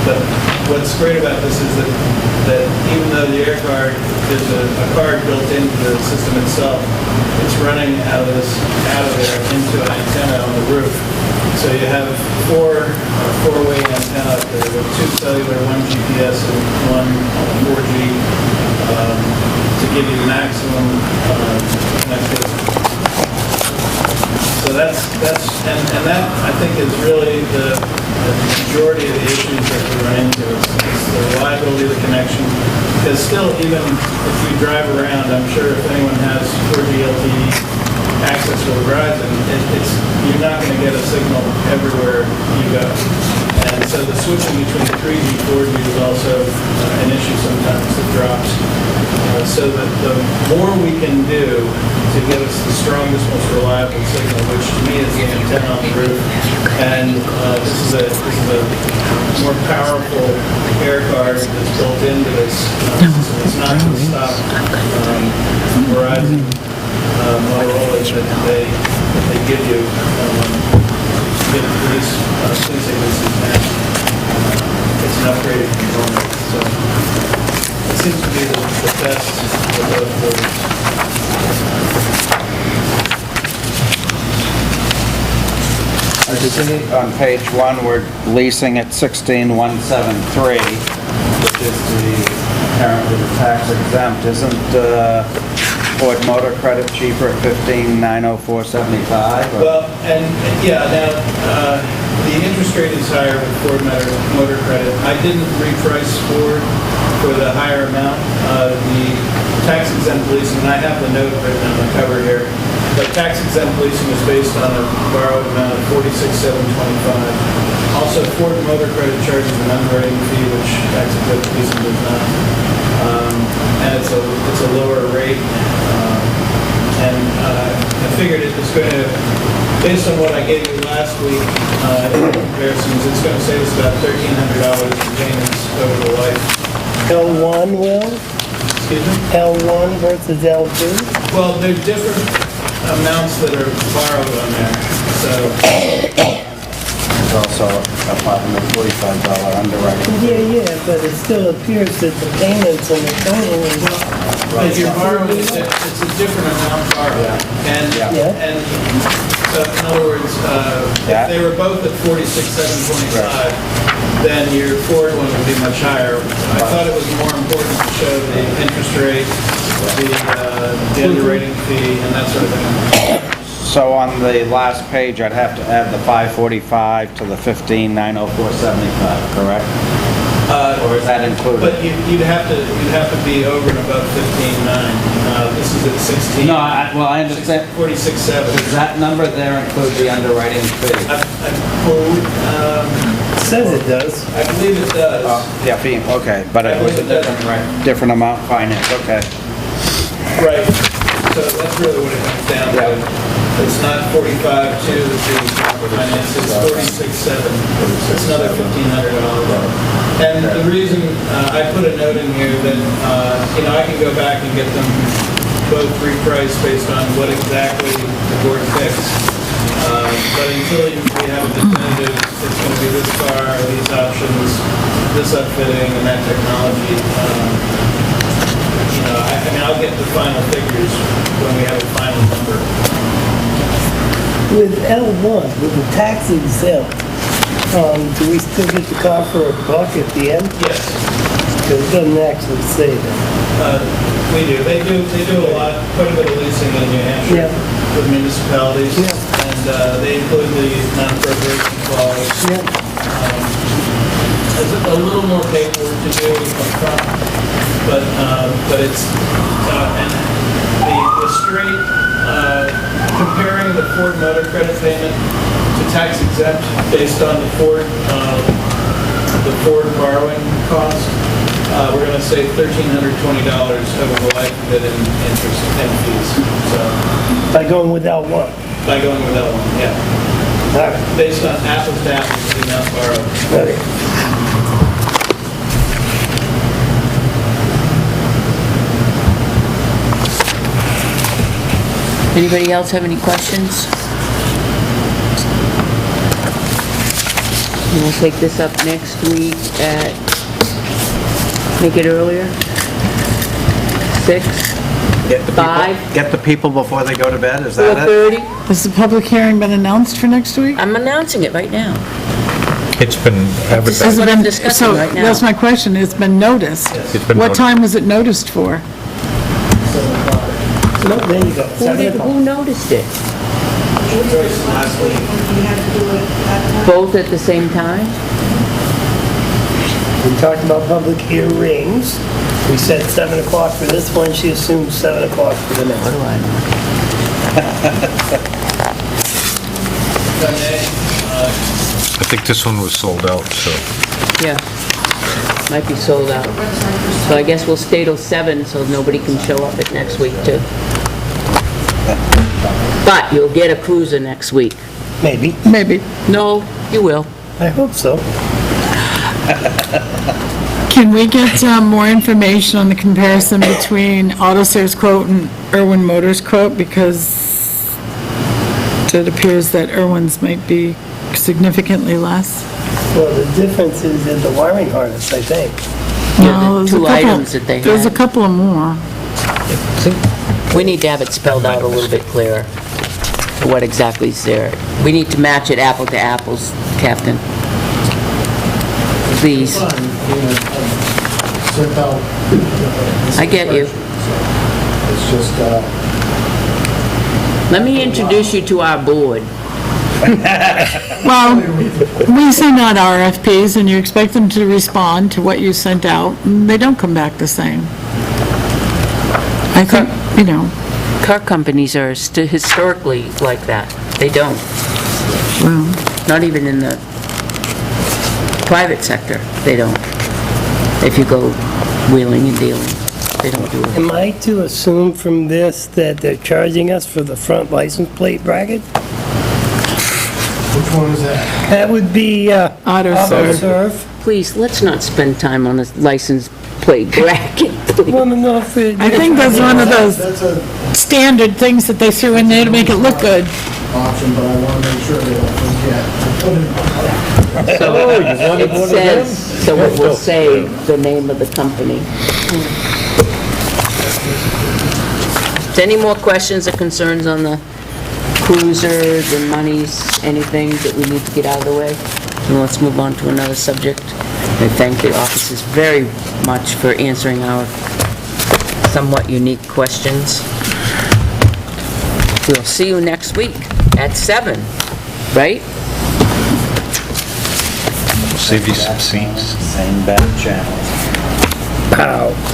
But what's great about this is that even though the air card is a card built into the system itself, it's running out of there into an antenna on the roof. So you have four-way antenna up there with 2 cellular, 1 GPS, and 1 4G to give you maximum connectivity. So So that's, and that, I think, is really the majority of the issues that we run into, is the reliability of the connection. Because still, even if you drive around, I'm sure if anyone has 4G LTE access to Verizon, you're not going to get a signal everywhere you go. And so the switching between 3G, 4G is also an issue sometimes that drops. So that the more we can do to get us the strongest, most reliable signal, which to me is the antenna on the roof, and this is a more powerful air card that's built into this. So it's not going to stop Verizon, Motorola that they give you get police agencies now. It's an upgraded component, so it seems to be the best of both worlds. I see on page 1, we're leasing at 16,173, which is apparently the tax exempt. Isn't Ford Motor Credit cheaper at 15,904.75? Well, and yeah, now, the interest rate is higher with Ford Motor Credit. I didn't reprice Ford for the higher amount. The tax exempt leasing, and I have the note written on the cover here, but tax exempt leasing is based on a borrowed amount of $46,725. Also, Ford Motor Credit charges an underwriting fee, which tax exempt leasing does not. And it's a lower rate. And I figured it was going to, based on what I gave you last week, in comparisons, it's going to save us about $1,300 in payments over the life. L1 will? Excuse me? L1 versus L2? Well, there's different amounts that are borrowed on there, so. There's also a $545 underwriting. Yeah, but it still appears that the payments and the total is... If you're borrowing, it's a different amount borrowed. Yeah. And so, in other words, if they were both at 46,725, then your Ford one would be much higher. I thought it was more important to show the interest rate, the underwriting fee, and that sort of thing. So on the last page, I'd have to add the 545 to the 15,904.75, correct? Or is that included? But you'd have to be over and above 15.9. This is at 16. No, I understand. 46.7. Does that number there include the underwriting fee? It says it does. I believe it does. Yeah, fee, okay, but it was a different amount financed, okay. Right. So that's really what it comes down to. It's not 45.2 that the finance, it's 46.7. It's another $1,500. And the reason I put a note in here that, I can go back and get them both repriced based on what exactly the board fixed. But until we have a definitive, it's going to be this car, these options, this upfitting, and that technology. I'll get the final figures when we have a final number. With L1, with the tax exempt, do we still get the car for $1 at the end? Yes. Because it doesn't actually say that. We do. They do quite a bit of leasing in New Hampshire with municipalities. And they include the non-appropriation clause. There's a little more paperwork to do up front, but it's, and the straight, comparing the Ford Motor Credit payment to tax exempt based on the Ford borrowing cost, we're going to save $1,320 over the life of it in interest and fees. So By going with L1? By going with L1, yeah. All right. Based on apples to apples, the amount borrowed. Okay. Anybody else have any questions? And we'll take this up next week at, make it earlier? 6? Get the 5? Get the people before they go to bed, is that it? 4:30? Has the public hearing been announced for next week? I'm announcing it right now. It's been This advertised. is what I'm discussing right So, now. that's my question, it's been noticed. It's been What noticed. time was it noticed for? No, there you go. Who noticed it? Joyce last week. We had to do it at night. Both at the same time? We talked about public hearings. We said 7 o'clock for this one, she assumed 7 o'clock for the next one. I think this one was sold out, so. Yeah. Might be sold out. So I guess we'll stay till 7 so nobody can show up at next week too. But you'll get a cruiser next week. Maybe, Maybe. No, you will. I hope so. Can we get more information on the comparison between AutoSave's quote and Irwin Motors' quote? Because it appears that Irwin's might be significantly less. Well, the difference is in the wiring harness, I think. No, there's a two couple- items that they There's a had. couple of more. We need to have it spelled out a little bit clearer, what exactly is there. We need to match it apple to apples, Captain. Please. Sent out. I get you. It's just, Let me introduce you to our board. Well, we send out RFPs and you expect them to respond to what you sent out, and they don't come back the same. I think, Car companies are historically like that. They don't. well, Not even in the private sector, they don't. If you go wheeling and dealing, they don't do it. Am I to assume from this that they're charging us for the front license plate bracket? which one is that? That would be AutoServe. AutoServe. Please, let's not spend time on a license plate bracket. Want to know if it... I think that's one of those That's a standard things that they threw in there to make it look good. option, but I want to make sure they don't forget to put it. It says, so it will say the name of the company. Any more questions or concerns on the cruiser, the monies, anything that we need to get out of the way? And let's move on to another subject. I thank the officers very much for answering our somewhat unique questions. We'll see you next week at 7, right? Save you some seats. Same bad channels.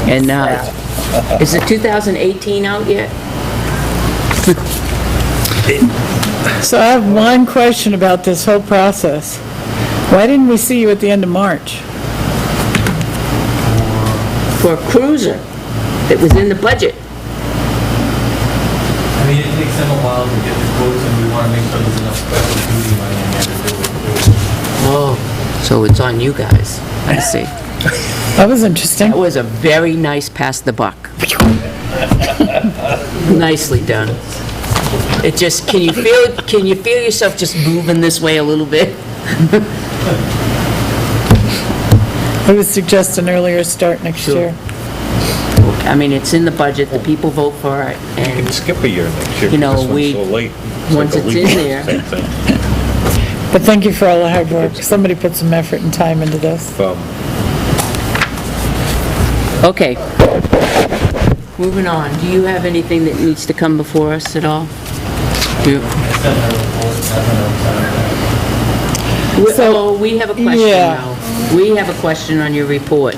And is the 2018 out yet? So I have one question about this whole process. Why didn't we see you at the end of March? For a cruiser that was in the budget. I mean, it takes them a while to get the quotes, and we want to make sure there's enough special duty money in there to do it. Oh, so it's on you guys. I see. That was interesting. That was a very nice pass the buck. Nicely done. It just, can you feel yourself just moving this way a little bit? I would suggest an earlier start next year. I mean, it's in the budget, the people vote for it, You can and skip a year next year, You know, because this we- one's so late. once like a it's week. in there. Same thing. But thank you for all the hard work. Somebody put some effort and time into this. okay. Moving on, do you have anything that needs to come before us at all? Do- Oh, we have a question Yeah. now. We have a question on your report.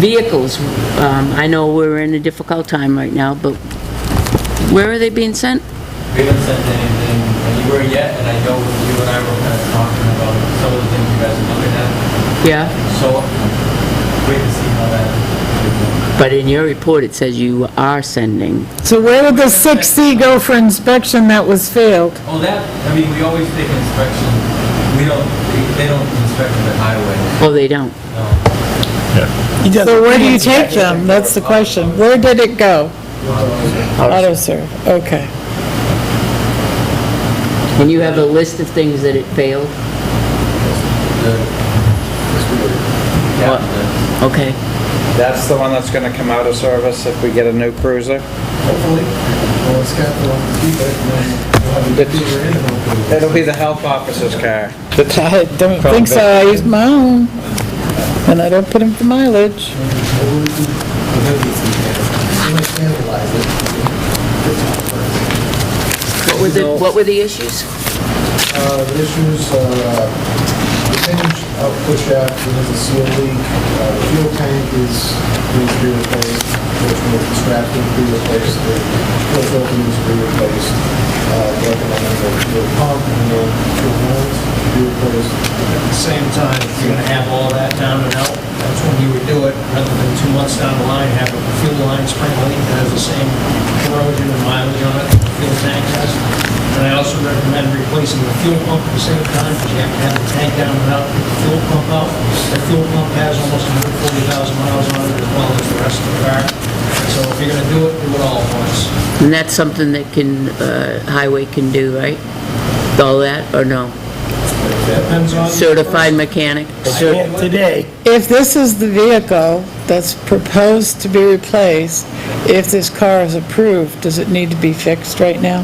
Vehicles, I know we're in a difficult time right now, but where are they being sent? We haven't sent anything anywhere yet, and I know you and I were kind of talking about some of the things you guys are looking at, Yeah, so wait to see how that. but in your report, it says you are sending. So where did the 6C go for inspection that was failed? Oh, that, I mean, we always take an inspection, they don't inspect the highway, Oh, they don't? no. So where do you take them? That's the question. Where did it go? AutoServe, okay. And you have a list of things that it failed? Yeah, Okay. That's the one that's gonna come out of service if we get a new cruiser? Hopefully, well, it's got to keep it, and then we'll have a good cruiser in it. It'll be the health officer's car. I don't think so. I use my own, and I don't put in for mileage. When they stabilize it, it's not first. What were the issues? The issues, the hinge output shaft has a seal leak, the fuel tank needs to be replaced, the strap needs to be replaced, the fuel filter needs to be replaced, the fuel pump and the fuel lines to be replaced. At the same time, if you're gonna have all that down and out, that's when you would do it, rather than 2 months down the line, have a fuel line spring leak that has the same corrosion and mileage on it that the fuel tank has. And I also recommend replacing the fuel pump at the same time, because you have to have the tank down and out, get the fuel pump out. The fuel pump has almost 140,000 miles on it, as well as the rest of the car. So if you're gonna do it all at once. And that's something that highway can do, right? All that, or no? Depends on... Certified mechanic? Can't today. If this is the vehicle that's proposed to be replaced, if this car is approved, does it need to be fixed right now?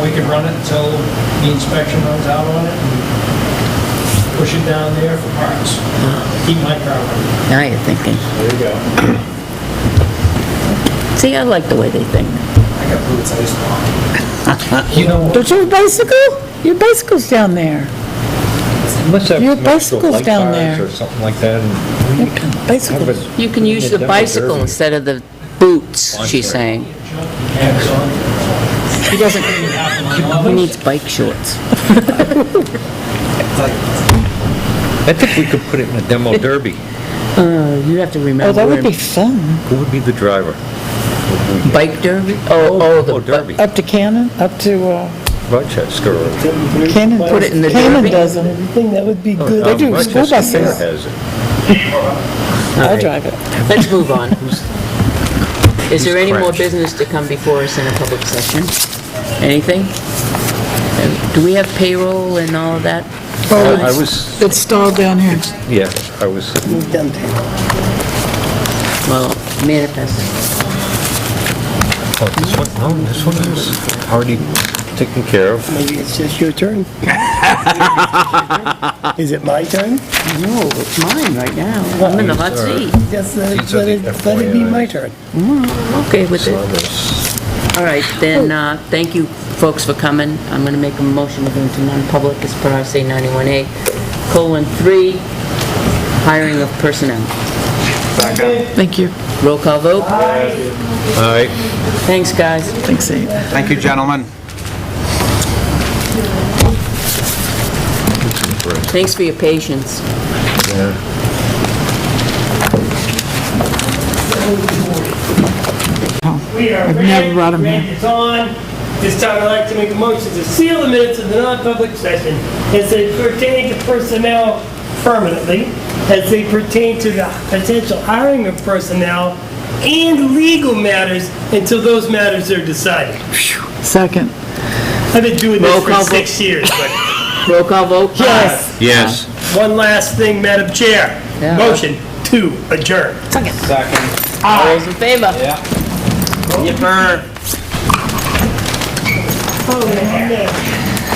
We could run it until the inspection runs out on it, and push it down there for parts. Keep my car running. Now you're thinking. There you go. See, I like the way they think. I got boots, I just You know, Don't you have a bicycle? Your bicycle's down there. Unless have Your some extra bicycle's light down bars there. or something like that. and- Bicycle. You can use the bicycle instead of the boots, she's saying. He doesn't, he needs bike shorts. I think we could put it in a demo derby. You have to Oh, remember. that would be fun. Who would be the driver? Bike derby? Oh, Oh, derby, Up to Cannon, up to, Rochester. or- Cannon. Put it in the Cannon derby? does them. Everything, that would be good. They do school Rochester Fair buses. has it. I'll drive it. Let's move on. Is there any more crashed? business to come before us in a public session? Anything? Do we have payroll and all of that? I was, It's stalled down here. yeah, I was, Done payroll. Well, manifest. oh, this one, no, this one is already taken care of. Maybe it's just your turn. Is it my turn? No, it's mine right now. I'm in the hot seat. Just These are let it the be my FYIs. turn. Okay with So it. there's- All right, then, thank you, folks, for coming. I'm gonna make a motion to go into non-public as per RSA 91A:3, hiring of personnel. Thank you. Roll call vote. All right. Thanks, guys. Thanks, Abe. Thank you, gentlemen. Thanks for your patience. Yeah. I've never brought 'em here. It's on. This time I'd like to make a motion to seal the minutes of the non-public session as they pertain to personnel permanently, as they pertain to the potential hiring of personnel, and legal matters until those matters are decided. Second. I've been doing Roll this for call 6 years, but Roll call vote? Yes. Yes. one last thing, Madam Chair. Yeah. Motion to adjourn. Second. Second. All those in favor? Yeah. Oh, man.